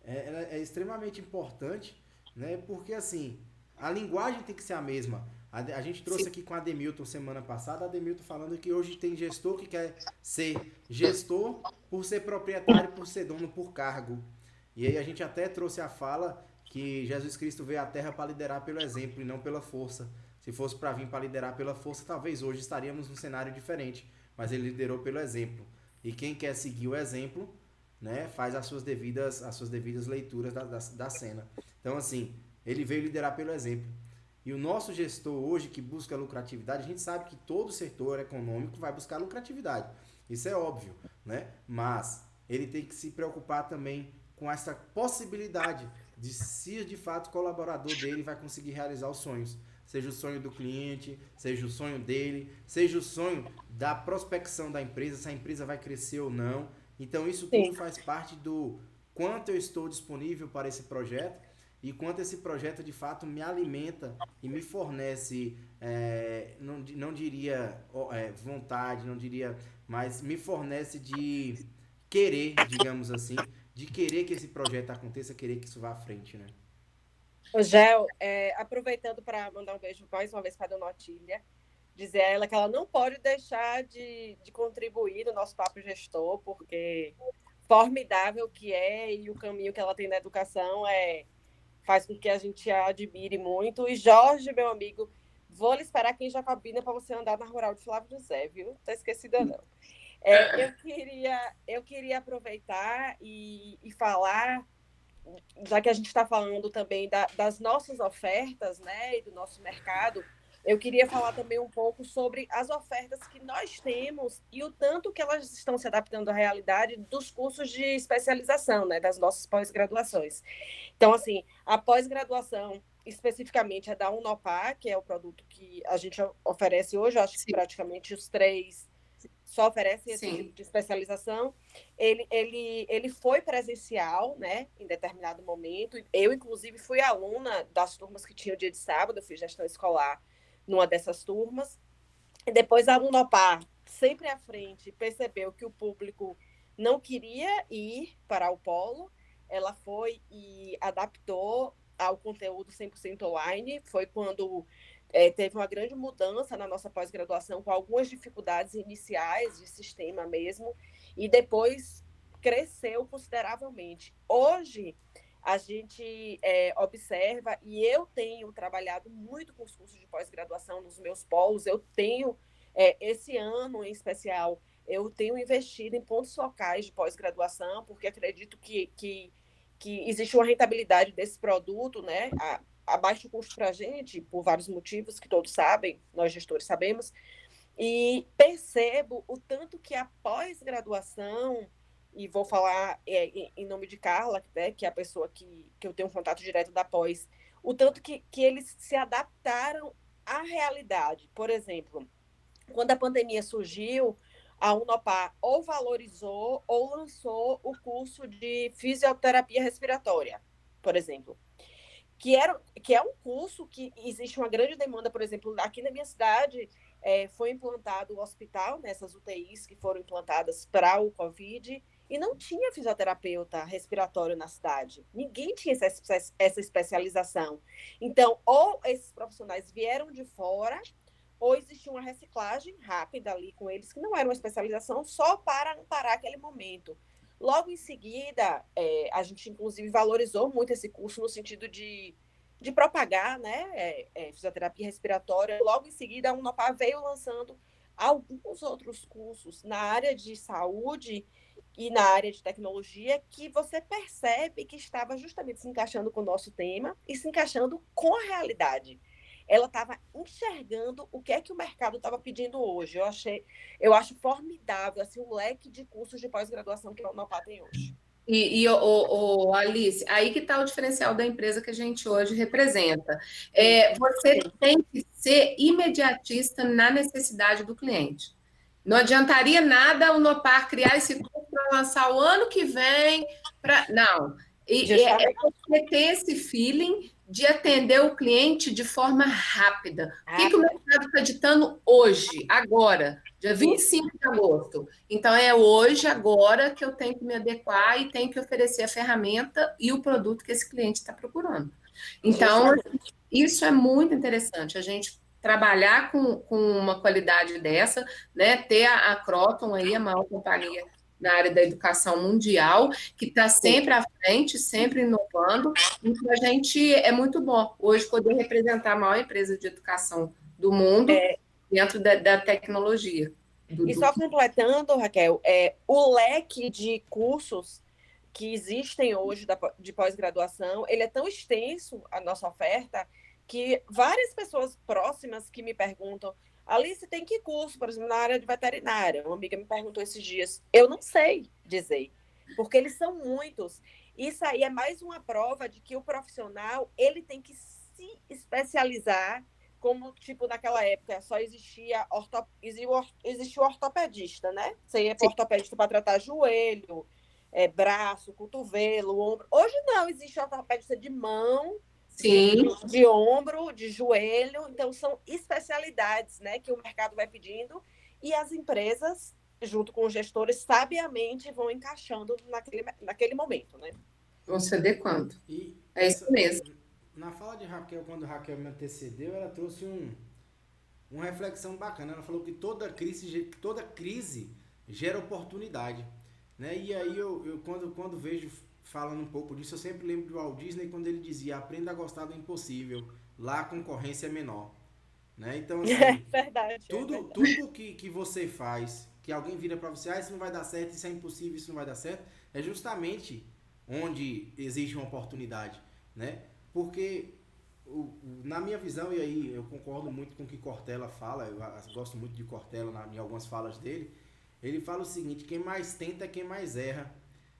é extremamente importante, né? Porque, assim, a linguagem tem que ser a mesma, A gente trouxe aqui com a Ademilton semana passada, a Ademilton falando que hoje tem gestor que quer ser gestor por ser proprietário, por ser dono por cargo. E aí a gente até trouxe a fala que Jesus Cristo veio à Terra para liderar pelo exemplo e não pela força. Se fosse para vir para liderar pela força, talvez hoje estaríamos num cenário diferente. Mas ele liderou pelo exemplo. E quem quer seguir o exemplo, né, faz as suas devidas leituras da cena. Então, assim, ele veio liderar pelo exemplo. E o nosso gestor hoje que busca lucratividade, a gente sabe que todo setor econômico vai buscar lucratividade. Isso é óbvio, né? Mas ele tem que se preocupar também com essa possibilidade de se de fato o colaborador dele vai conseguir realizar os sonhos. Seja o sonho do cliente, seja o sonho dele, seja o sonho da prospecção da empresa, se a empresa vai crescer ou não. Então isso tudo faz parte do quanto eu estou disponível para esse projeto e quanto esse projeto de fato me alimenta e me fornece, não diria vontade, não diria, mas me fornece de querer, digamos assim, de querer que esse projeto aconteça, querer que isso vá à frente, né? Ô, Gel, aproveitando para mandar um beijo mais uma vez para a dona Otília, dizer a ela que ela não pode deixar de contribuir no nosso Papo Gestor, porque formidável que é e o caminho que ela tem na educação faz com que a gente a admire muito. E Jorge, meu amigo, vou lhe esperar aqui em Jacobina para você andar na Rural de Flávio José, viu? Não tá esquecida, não. Eu queria aproveitar e falar, já que a gente está falando também das nossas ofertas, né, e do nosso mercado, eu queria falar também um pouco sobre as ofertas que nós temos e o tanto que elas estão se adaptando à realidade dos cursos de especialização, né, das nossas pós-graduações. Então, assim, a pós-graduação, especificamente, é da Unopar, que é o produto que a gente oferece hoje, eu acho que praticamente os três só oferecem esse tipo de especialização. Ele foi presencial, né, em determinado momento. Eu, inclusive, fui aluna das turmas que tinham dia de sábado, eu fiz gestão escolar numa dessas turmas. E depois a Unopar, sempre à frente, percebeu que o público não queria ir para o polo. Ela foi e adaptou ao conteúdo 100% online. Foi quando teve uma grande mudança na nossa pós-graduação, com algumas dificuldades iniciais de sistema mesmo, e depois cresceu consideravelmente. Hoje, a gente observa, e eu tenho trabalhado muito com os cursos de pós-graduação nos meus polos, eu tenho, esse ano em especial, eu tenho investido em pontos locais de pós-graduação, porque acredito que existe uma rentabilidade desse produto, né, a baixo custo para a gente, por vários motivos que todos sabem, nós gestores sabemos, e percebo o tanto que a pós-graduação, e vou falar em nome de Carla, né, que é a pessoa que eu tenho um contato direto da pós, o tanto que eles se adaptaram à realidade. Por exemplo, quando a pandemia surgiu, a Unopar ou valorizou ou lançou o curso de fisioterapia respiratória, por exemplo, que é um curso que existe uma grande demanda. Por exemplo, aqui na minha cidade foi implantado o hospital, nessas UTIs que foram implantadas para o Covid, e não tinha fisioterapeuta respiratório na cidade. Ninguém tinha essa especialização. Então, ou esses profissionais vieram de fora, ou existia uma reciclagem rápida ali com eles, que não era uma especialização só para amparar aquele momento. Logo em seguida, a gente, inclusive, valorizou muito esse curso no sentido de propagar, né, fisioterapia respiratória. Logo em seguida, a Unopar veio lançando alguns outros cursos na área de saúde e na área de tecnologia que você percebe que estava justamente se encaixando com o nosso tema e se encaixando com a realidade. Ela estava enxergando o que é que o mercado estava pedindo hoje. Eu acho formidável assim, o leque de cursos de pós-graduação que a Unopar tem hoje. Alice, aí que está o diferencial da empresa que a gente hoje representa. Você tem que ser imediatista na necessidade do cliente. Não adiantaria nada a Unopar criar esse curso para lançar o ano que vem. Não. É você ter esse feeling de atender o cliente de forma rápida. O que o mercado está ditando hoje, agora, dia 25 de agosto? Então, é hoje, agora, que eu tenho que me adequar e tenho que oferecer a ferramenta e o produto que esse cliente está procurando. Então, isso é muito interessante. A gente trabalhar com uma qualidade dessa, né? Ter a Croton aí, a maior companhia na área da educação mundial, que está sempre à frente, sempre inovando, e para a gente é muito bom hoje poder representar a maior empresa de educação do mundo dentro da tecnologia. E só completando, Raquel, o leque de cursos que existem hoje de pós-graduação, ele é tão extenso, a nossa oferta, que várias pessoas próximas que me perguntam, Alice, tem que curso, por exemplo, na área de veterinária? Uma amiga me perguntou esses dias. Eu não sei dizer, porque eles são muitos. Isso aí é mais uma prova de que o profissional ele tem que se especializar, como, tipo, naquela época só existia existia o ortopedista, né? Você ia para o ortopedista para tratar joelho, braço, cotovelo, ombro. Hoje não, existe ortopedista de mão, de ombro, de joelho. Então, são especialidades, né, que o mercado vai pedindo e as empresas, junto com os gestores, sabiamente vão encaixando naquele momento, né? Vão se adequando. É isso mesmo. Na fala de Raquel, quando Raquel me antecedeu, ela trouxe uma reflexão bacana. Ela falou que toda crise gera oportunidade, né? E aí eu quando vejo falando um pouco disso, eu sempre lembro do Walt Disney quando ele dizia: aprenda a gostar do impossível, lá a concorrência é menor, né? Então, assim, verdade, tudo que você faz, que alguém vira para você, isso não vai dar certo, isso é impossível, isso não vai dar certo, é justamente onde existe uma oportunidade, né? Porque na minha visão, e aí eu concordo muito com o que Cortella fala, eu gosto muito de Cortella em algumas falas dele, ele fala o seguinte: quem mais tenta é quem mais erra,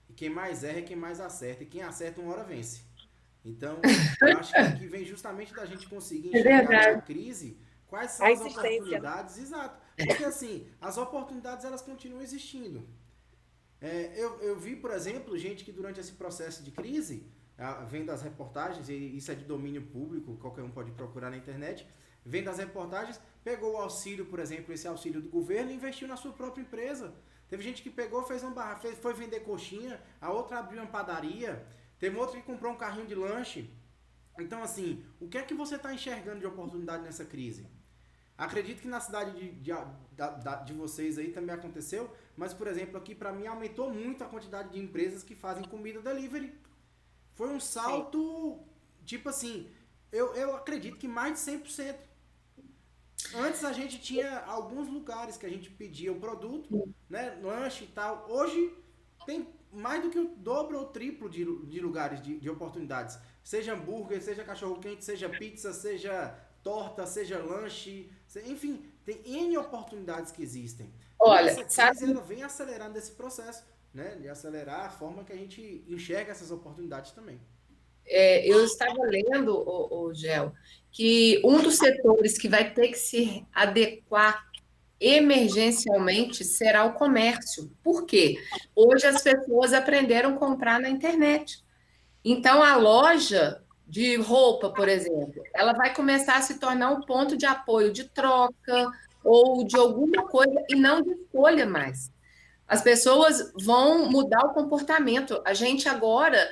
e quem mais erra é quem mais acerta, e quem acerta uma hora vence. Então, eu acho que vem justamente da gente conseguir enxergar na crise quais são as oportunidades, exato, porque assim, as oportunidades elas continuam existindo. Eu vi, por exemplo, gente que durante esse processo de crise, vendo as reportagens, e isso é de domínio público, qualquer um pode procurar na internet, vendo as reportagens, pegou o auxílio, por exemplo, esse auxílio do governo e investiu na sua própria empresa. Teve gente que pegou, foi vender coxinha, a outra abriu uma padaria, teve outra que comprou um carrinho de lanche. Então, assim, o que é que você está enxergando de oportunidade nessa crise? Acredito que na cidade de vocês aí também aconteceu, mas, por exemplo, aqui para mim aumentou muito a quantidade de empresas que fazem comida delivery. Foi um salto, tipo assim, eu acredito que mais de 100%. Antes a gente tinha alguns lugares que a gente pedia o produto, né, lanche e tal. Hoje tem mais do que o dobro ou triplo de lugares, de oportunidades. Seja hambúrguer, seja cachorro-quente, seja pizza, seja torta, seja lanche, enfim, tem N oportunidades que existem. Olha, essa crise ela vem acelerando esse processo, né, de acelerar a forma que a gente enxerga essas oportunidades também. Eu estava lendo, o Gel, que um dos setores que vai ter que se adequar emergencialmente será o comércio. Por quê? Hoje as pessoas aprenderam a comprar na internet. Então, a loja de roupa, por exemplo, ela vai começar a se tornar um ponto de apoio, de troca ou de alguma coisa e não de escolha mais. As pessoas vão mudar o comportamento. A gente agora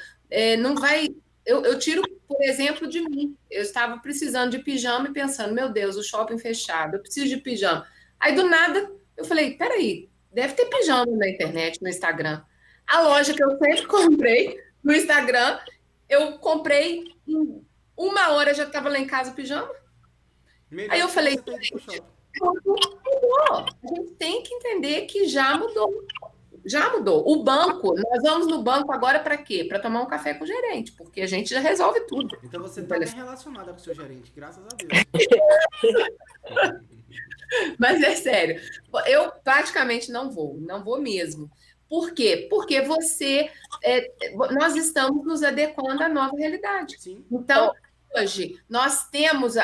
não vai. Eu tiro, por exemplo, de mim. Eu estava precisando de pijama e pensando, meu Deus, o shopping fechado, eu preciso de pijama. Aí, do nada, eu falei, peraí, deve ter pijama na internet, no Instagram. A loja que eu sempre comprei no Instagram, eu comprei em 1 hora, já estava lá em casa o pijama. Melhor. Aí eu falei, mudou. A gente tem que entender que já mudou. Já mudou. O banco, nós vamos no banco agora para quê? Para tomar um café com o gerente, porque a gente já resolve tudo. Então você está bem relacionada com o seu gerente, graças a Deus. Mas é sério, eu praticamente não vou mesmo. Por quê? Porque nós estamos nos adequando à nova realidade. Sim. Então, hoje, nós temos,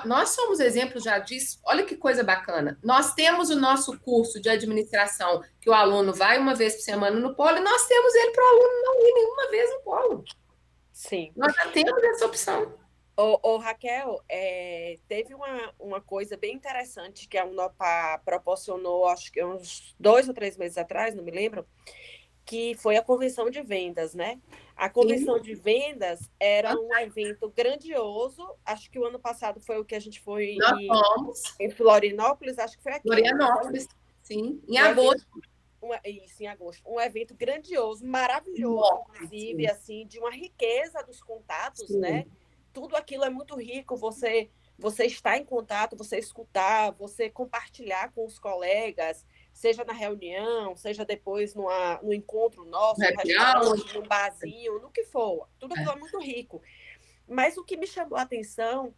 nós somos exemplos já disso, olha que coisa bacana. Nós temos o nosso curso de administração, que o aluno vai uma vez por semana no polo, e nós temos ele para o aluno não ir nenhuma vez no polo. Sim. Nós já temos essa opção. Raquel, teve uma coisa bem interessante que a Unopar proporcionou, acho que uns 2 ou 3 meses atrás, não me lembro, que foi a convenção de vendas, né? A convenção de vendas era um evento grandioso. Acho que o ano passado foi o que a gente foi em Florianópolis, acho que foi aqui. Florianópolis, sim, em agosto. Isso, em agosto. Um evento grandioso, maravilhoso, inclusive, assim, de uma riqueza dos contatos, né? Tudo aquilo é muito rico, você estar em contato, você escutar, você compartilhar com os colegas, seja na reunião, seja depois no encontro nosso, no restaurante, no barzinho, no que for. Tudo aquilo é muito rico. Mas o que me chamou a atenção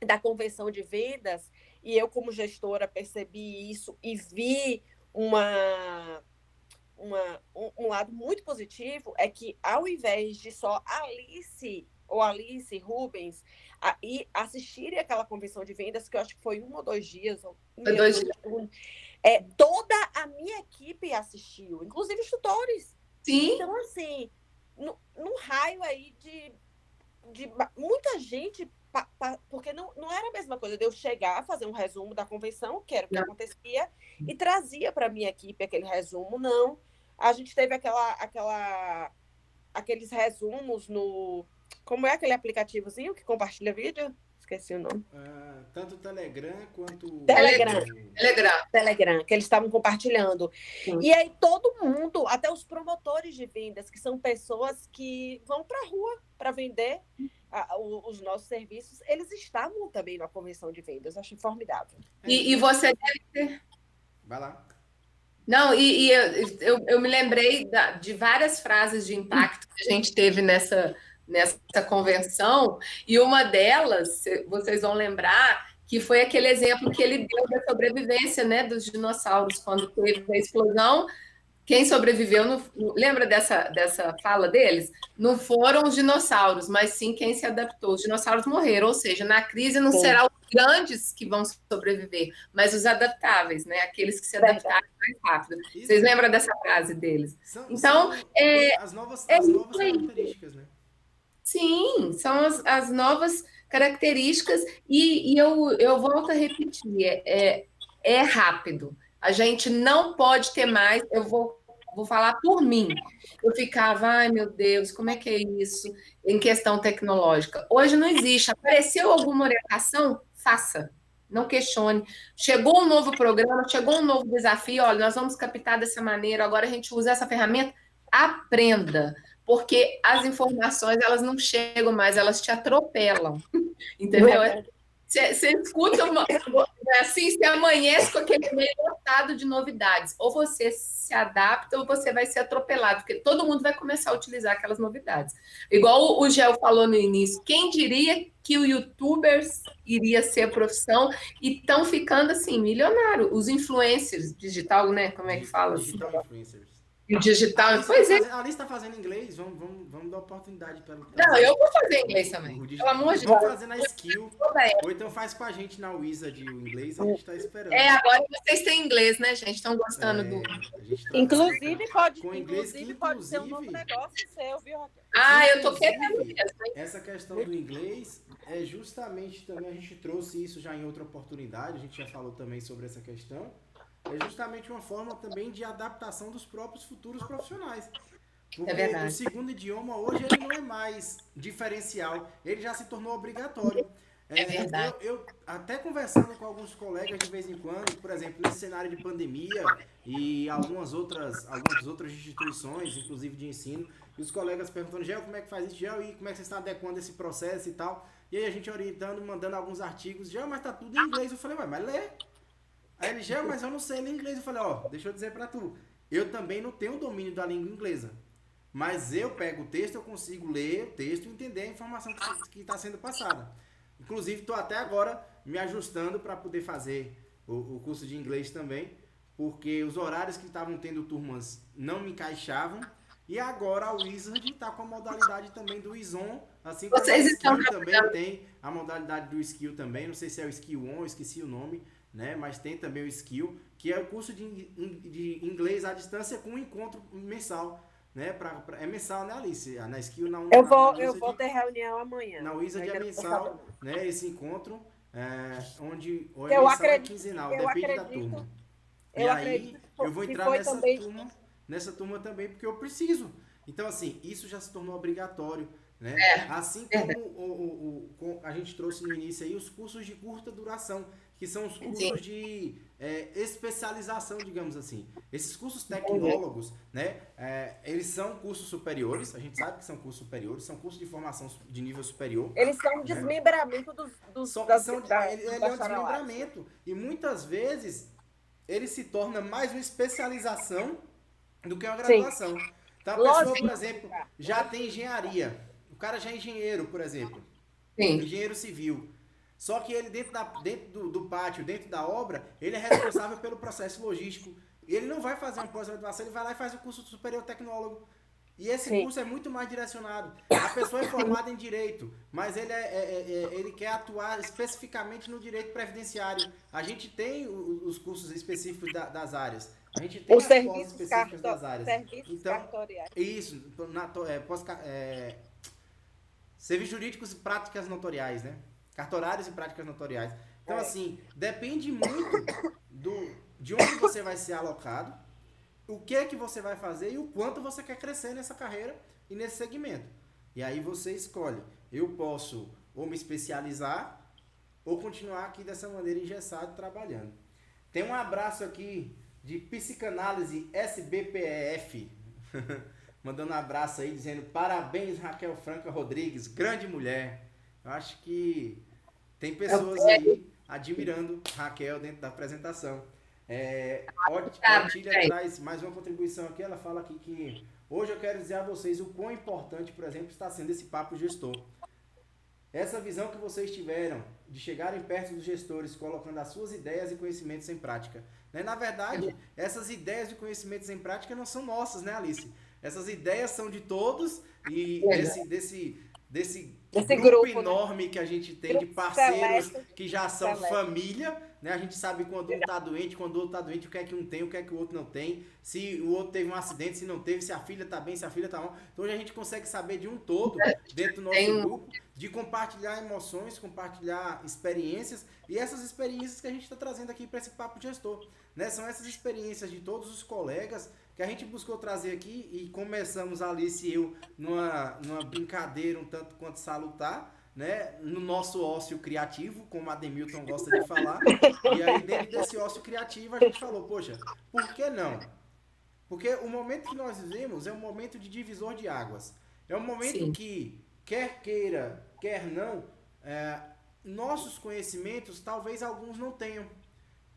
da convenção de vendas, e eu como gestora percebi isso e vi um lado muito positivo, é que ao invés de só Alice Rubens e assistirem aquela convenção de vendas, que eu acho que foi 1 ou 2 dias, toda a minha equipe assistiu, inclusive os tutores. Sim. Então, assim, num raio aí de muita gente, porque não era a mesma coisa de eu chegar, fazer um resumo da convenção, que era o que acontecia, e trazia para a minha equipe aquele resumo. Não, a gente teve aqueles resumos no... Como é aquele aplicativozinho que compartilha vídeo? Esqueci o nome. Tanto o Telegram quanto o... Telegram, que eles estavam compartilhando. Sim. E aí todo mundo, até os promotores de vendas, que são pessoas que vão para a rua para vender os nossos serviços, eles estavam também na convenção de vendas. Eu achei formidável. E você deve ter... Vai lá. Não, eu me lembrei de várias frases de impacto que a gente teve nessa convenção, e uma delas, vocês vão lembrar, que foi aquele exemplo que ele deu da sobrevivência, né, dos dinossauros, quando teve a explosão. Quem sobreviveu, lembra dessa fala deles? Não foram os dinossauros, mas sim quem se adaptou. Os dinossauros morreram, ou seja, na crise não será os grandes que vão sobreviver, mas os adaptáveis, né? Aqueles que se adaptaram mais rápido. Isso. Vocês lembram dessa frase deles? Então, as novas características, né? Sim, são as novas características, e eu volto a repetir, é rápido. A gente não pode ter mais, eu vou falar por mim. Eu ficava, ai meu Deus, como é que é isso em questão tecnológica? Hoje não existe. Apareceu alguma orientação? Faça. Não questione. Chegou um novo programa, chegou um novo desafio, olha, nós vamos captar dessa maneira, agora a gente usa essa ferramenta, aprenda. Porque as informações, elas não chegam mais, elas te atropelam. Entendeu? Você escuta assim, você amanhece com aquele meio lotado de novidades. Ou você se adapta ou você vai ser atropelado, porque todo mundo vai começar a utilizar aquelas novidades. Igual o Gel falou no início, quem diria que o youtubers iria ser a profissão e estão ficando assim, milionários. Os influencers digital, né? Como é que fala? Digital influencers. E o digital, A Alice está fazendo inglês, vamos dar oportunidade para ela. Não, eu vou fazer inglês também. Pelo amor de Deus. Vamos fazer na Skill. Ou então faz com a gente na Wizard o inglês, a gente está esperando. Agora vocês têm inglês, né, gente? Estão gostando do... Inclusive, pode ser um novo negócio seu, viu, Raquel? Eu tô querendo mesmo. Essa questão do inglês é justamente também, a gente trouxe isso já em outra oportunidade, a gente já falou também sobre essa questão. É justamente uma forma também de adaptação dos próprios futuros profissionais. Porque o segundo idioma hoje ele não é mais diferencial, ele já se tornou obrigatório. É verdade. Eu até conversando com alguns colegas de vez em quando, por exemplo, nesse cenário de pandemia e algumas outras instituições, inclusive de ensino, e os colegas perguntando, Gel, como é que faz isso, Gel, e como é que você está adequando esse processo e tal. E aí a gente orientando, mandando alguns artigos, Gel, mas tá tudo em inglês. Eu falei, mas lê. Aí ele, Gel, mas eu não sei ler inglês. Eu falei, deixa eu dizer pra tu, eu também não tenho domínio da língua inglesa, mas eu pego o texto, eu consigo ler o texto e entender a informação que está sendo passada. Inclusive, estou até agora me ajustando para poder fazer o curso de inglês também, porque os horários que estavam tendo turmas não me encaixavam, e agora a Wizard está com a modalidade também do Izon, assim como a Skill também tem a modalidade do Skill também, não sei se é o Skill On, eu esqueci o nome, né? Mas tem também o Skill, que é o curso de inglês à distância com um encontro mensal, né? É mensal, né, Alice? Na Skill não. Eu vou ter reunião amanhã. Na Wizard é mensal, né? Esse encontro, onde eu mensal acredito, é quinzenal, depende da turma. E aí eu vou entrar nessa turma nessa turma também, porque eu preciso. Então, assim, isso já se tornou obrigatório, né? Assim como a gente trouxe no início aí, os cursos de curta duração, que são os cursos de especialização, digamos assim. Esses cursos tecnólogos, né? Eles são cursos superiores, a gente sabe que são cursos superiores, são cursos de formação de nível superior. Eles são um desmembramento ele é um desmembramento. E muitas vezes ele se torna mais uma especialização do que uma graduação. Sim. Então, a pessoa, por exemplo, já tem engenharia. O cara já é engenheiro, por exemplo. Sim. Engenheiro civil. Só que ele, dentro do pátio, dentro da obra, ele é responsável pelo processo logístico. Ele não vai fazer uma pós-graduação, ele vai lá e faz o curso superior tecnólogo. E esse curso é muito mais direcionado. A pessoa é formada em direito, mas ele quer atuar especificamente no direito previdenciário. A gente tem os cursos específicos das áreas. A gente tem as pós específicas das áreas. Serviços cartoriais. Isso, serviços jurídicos e práticas notoriais, né? Cartorários e práticas notoriais. Então, assim, depende muito de onde você vai ser alocado, o que é que você vai fazer e o quanto você quer crescer nessa carreira e nesse segmento. E aí você escolhe. Eu posso ou me especializar ou continuar aqui dessa maneira engessado trabalhando. Tem um abraço aqui de Psicanálise SBPF. Mandando um abraço aí, dizendo parabéns, Raquel Franca Rodrigues, grande mulher. Eu acho que tem pessoas aí admirando Raquel dentro da apresentação. Otília traz mais uma contribuição aqui. Ela fala aqui que hoje eu quero dizer a vocês o quão importante, por exemplo, está sendo esse papo gestor. Essa visão que vocês tiveram de chegarem perto dos gestores, colocando as suas ideias e conhecimentos em prática. Né? Na verdade, essas ideias e conhecimentos em prática não são nossas, né, Alice? Essas ideias são de todos e desse grupo enorme, né, que a gente tem de parceiros que já são família, né? A gente sabe quando um está doente, quando o outro está doente, o que é que um tem, o que é que o outro não tem, se o outro teve um acidente, se não teve, se a filha está bem, se a filha está mal. Então hoje a gente consegue saber de um todo, dentro do nosso grupo, de compartilhar emoções, compartilhar experiências, e essas experiências que a gente está trazendo aqui para esse Papo Gestor, né? São essas experiências de todos os colegas que a gente buscou trazer aqui e começamos, Alice e eu, numa brincadeira um tanto quanto salutar, né? No nosso ócio criativo, como a Ademilton gosta de falar. E aí, dentro desse ócio criativo, a gente falou, poxa, por que não? Porque o momento que nós vivemos é um momento de divisor de águas. É um momento que, quer queira, quer não, nossos conhecimentos, talvez alguns não tenham.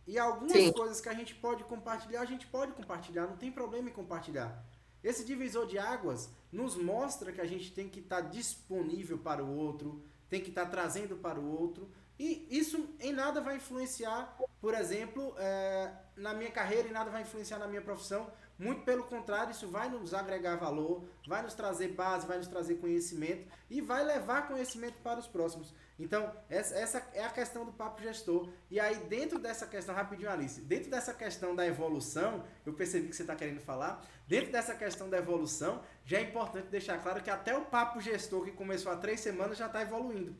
E algumas coisas que a gente pode compartilhar, não tem problema em compartilhar. Esse divisor de águas nos mostra que a gente tem que estar disponível para o outro, tem que estar trazendo para o outro, e isso em nada vai influenciar, por exemplo, na minha carreira, em nada vai influenciar na minha profissão. Muito pelo contrário, isso vai nos agregar valor, vai nos trazer base, vai nos trazer conhecimento e vai levar conhecimento para os próximos. Então, essa é a questão do Papo Gestor. E aí, dentro dessa questão, rapidinho, Alice, dentro dessa questão da evolução, eu percebi que você está querendo falar, dentro dessa questão da evolução, já é importante deixar claro que até o Papo Gestor, que começou há 3 semanas, já está evoluindo.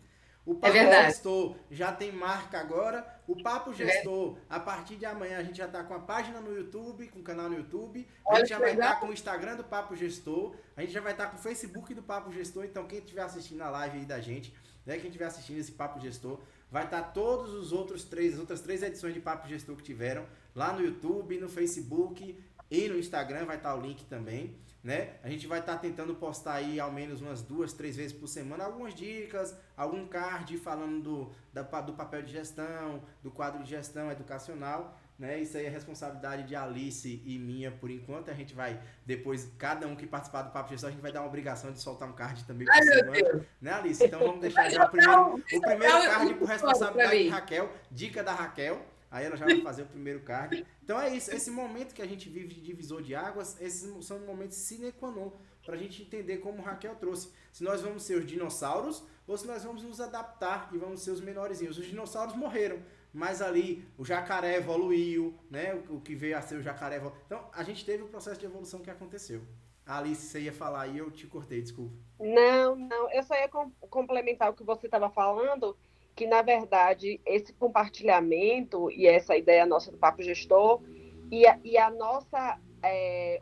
O Papo Gestor já tem marca agora. O Papo Gestor, a partir de amanhã, a gente já está com a página no YouTube, com o canal no YouTube. A gente já vai estar com o Instagram do Papo Gestor. A gente já vai estar com o Facebook do Papo Gestor. Então, quem estiver assistindo a live aí da gente, né, quem estiver assistindo esse Papo Gestor, vai estar todos os outras 3 edições de Papo Gestor que tiveram lá no YouTube, no Facebook e no Instagram. Vai estar o link também. Né? A gente vai estar tentando postar aí ao menos umas 2, 3 vezes por semana algumas dicas, algum card falando do papel de gestão, do quadro de gestão educacional, né? Isso aí é responsabilidade de Alice e minha por enquanto. A gente vai, depois, cada um que participar do Papo Gestão, a gente vai dar uma obrigação de soltar um card também por semana, né, Alice? Então vamos deixar já o primeiro card por responsabilidade de Raquel, dica da Raquel. Aí ela já vai fazer o primeiro card. Então é isso, esse momento que a gente vive de divisor de águas, esses são momentos sine qua non, para a gente entender como Raquel trouxe. Se nós vamos ser os dinossauros, ou se nós vamos nos adaptar e vamos ser os menorzinhos. Os dinossauros morreram, mas ali o jacaré evoluiu, né? O que veio a ser o jacaré evoluiu. Então a gente teve o processo de evolução que aconteceu. A Alice, você ia falar e eu te cortei, desculpa. Não, eu só ia complementar o que você estava falando, que, na verdade, esse compartilhamento e essa ideia nossa do Papo Gestor e a nossa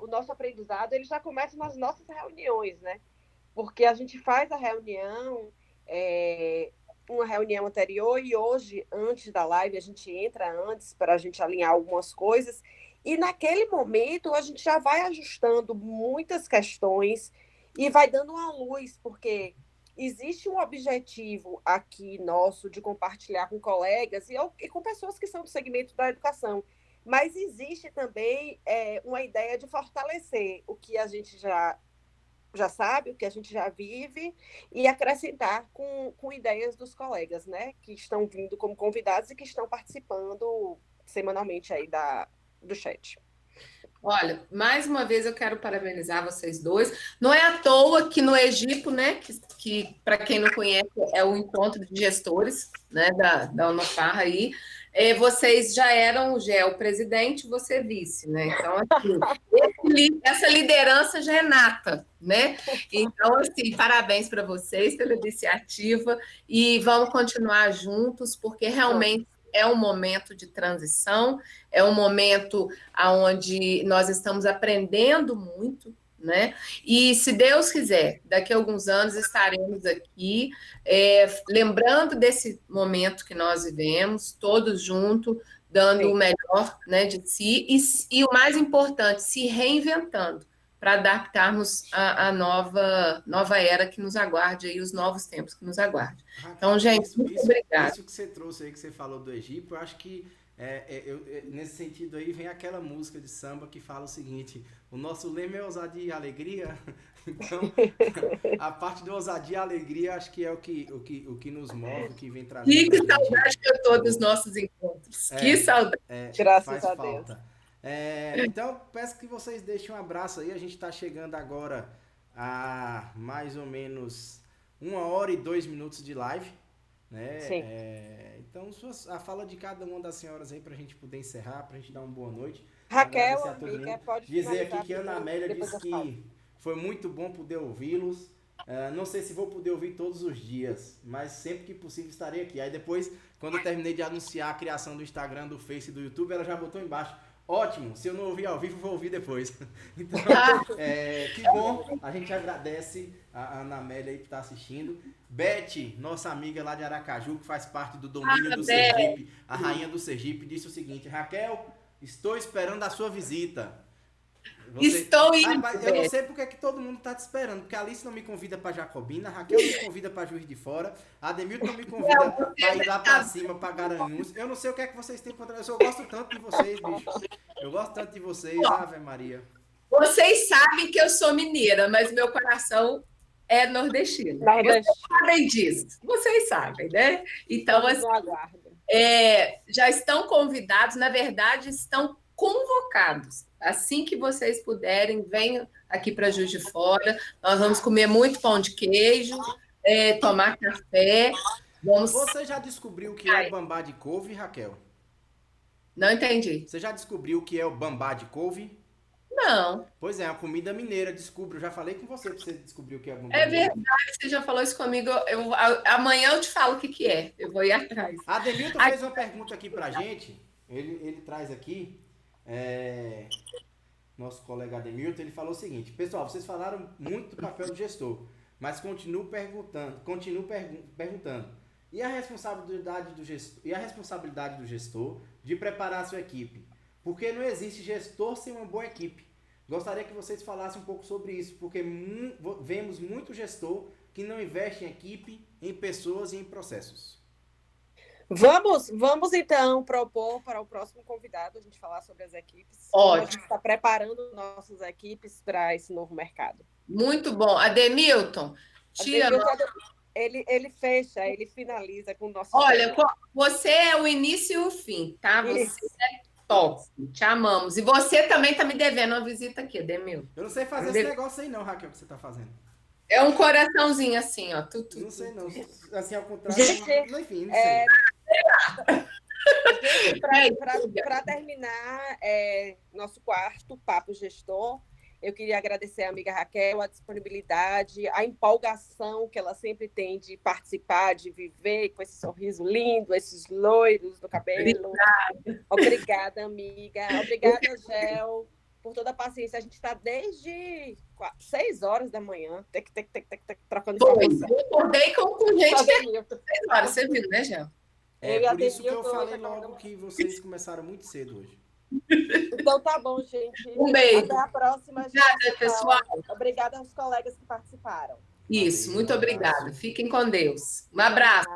o nosso aprendizado ele já começa nas nossas reuniões, né? Porque a gente faz a reunião, uma reunião anterior, e hoje, antes da live, a gente entra antes para a gente alinhar algumas coisas, e naquele momento a gente já vai ajustando muitas questões e vai dando uma luz, porque existe um objetivo aqui nosso de compartilhar com colegas e com pessoas que são do segmento da educação, mas existe também uma ideia de fortalecer o que a gente já sabe, o que a gente já vive, e acrescentar com ideias dos colegas, né, que estão vindo como convidados e que estão participando semanalmente aí do chat. Olha, mais uma vez eu quero parabenizar vocês dois. Não é à toa que no Egito, né, que para quem não conhece, é o encontro de gestores, né, da Unofarra aí, vocês já eram o presidente, você vice, né? Então, assim, essa liderança já é nata, né? Então, assim, parabéns para vocês pela iniciativa e vamos continuar juntos, porque realmente é um momento de transição, é um momento onde nós estamos aprendendo muito, né? E se Deus quiser, daqui a alguns anos estaremos aqui, lembrando desse momento que nós vivemos, todos juntos, dando o melhor, né, de si, e o mais importante, se reinventando para adaptarmos a nova era que nos aguarde aí, os novos tempos que nos aguardem. Então, gente, muito obrigada. Isso que você trouxe aí, que você falou do Egito, eu acho que nesse sentido aí vem aquela música de samba que fala o seguinte: o nosso lema é ousadia e alegria. Então, a parte de ousadia e alegria acho que é o que nos move, o que vem trazendo. E que saudade que eu tô dos nossos encontros. Que saudade. Graças a Deus. Então, peço que vocês deixem um abraço aí. A gente está chegando agora a mais ou menos 1h02 de live, né? Sim. Então, a fala de cada uma das senhoras aí para a gente poder encerrar, para a gente dar uma boa noite. Raquel, amiga, pode dizer aqui que a Ana Amélia disse que foi muito bom poder ouvi-los. Não sei se vou poder ouvir todos os dias, mas sempre que possível estarei aqui. Aí depois, quando eu terminei de anunciar a criação do Instagram, do Face e do YouTube, ela já botou embaixo: ótimo, se eu não ouvir ao vivo, vou ouvir depois. Então, que bom, a gente agradece a Ana Amélia aí por estar assistindo. Beth, nossa amiga lá de Aracaju, que faz parte do domínio do Sergipe, a rainha do Sergipe, disse o seguinte: Raquel, estou esperando a sua visita. Estou indo. Eu não sei porque que todo mundo está te esperando, porque a Alice não me convida para Jacobina, a Raquel não me convida para Juiz de Fora, a Ademilton não me convida para ir lá para cima, para Garanhuns. Eu não sei o que é que vocês têm contra isso. Eu gosto tanto de vocês, bicho. Eu gosto tanto de vocês, Ave Maria. Vocês sabem que eu sou mineira, mas meu coração é nordestino. Vocês sabem disso. Vocês sabem, né? Então, assim, já estão convidados, na verdade, estão convocados. Assim que vocês puderem, venham aqui para Juiz de Fora. Nós vamos comer muito pão de queijo, tomar café. Você já descobriu o que é o bambá de couve, Raquel? Não entendi. Você já descobriu o que é o bambá de couve? Não. Pois é, a comida mineira, descubro. Eu já falei com você para você descobrir o que é o bambá de couve. É verdade, você já falou isso comigo. Amanhã eu te falo o que é. Eu vou ir atrás. A Ademilton fez uma pergunta aqui pra gente. Ele traz aqui. Nosso colega Ademilton, ele falou o seguinte: pessoal, vocês falaram muito do papel do gestor, mas continuo perguntando, e a responsabilidade do gestor de preparar a sua equipe? Porque não existe gestor sem uma boa equipe. Gostaria que vocês falassem um pouco sobre isso, porque vemos muito gestor que não investe em equipe, em pessoas e em processos. Vamos então propor para o próximo convidado a gente falar sobre as equipes. Ótimo. A gente está preparando nossas equipes para esse novo mercado. Muito bom. Ademilton, ele fecha, ele finaliza com o nosso... Olha, você é o início e o fim, tá? Isso. Você é top. Te amamos. E você também está me devendo uma visita aqui, Ademilton. Eu não sei fazer esse negócio aí não, Raquel, que você está fazendo. É um coraçãozinho assim, ó. Não sei não. Assim, ao contrário. Enfim, não sei. Para terminar nosso quarto Papo Gestor, eu queria agradecer a amiga Raquel a disponibilidade, a empolgação que ela sempre tem de participar, de viver com esse sorriso lindo, esses loiros do cabelo. Obrigada, amiga. Obrigada, Gel, por toda a paciência. A gente está desde 6 horas da manhã, trocando informação. Eu acordei com gente que é 6 horas, você viu, né, Jean? Por isso que eu falei logo que vocês começaram muito cedo hoje. Então tá bom, gente. Um beijo. Até a próxima. Obrigada, pessoal. Obrigada aos colegas que participaram. Isso, Valeu, muito um obrigada. abraço. Fiquem com Deus. Um abraço.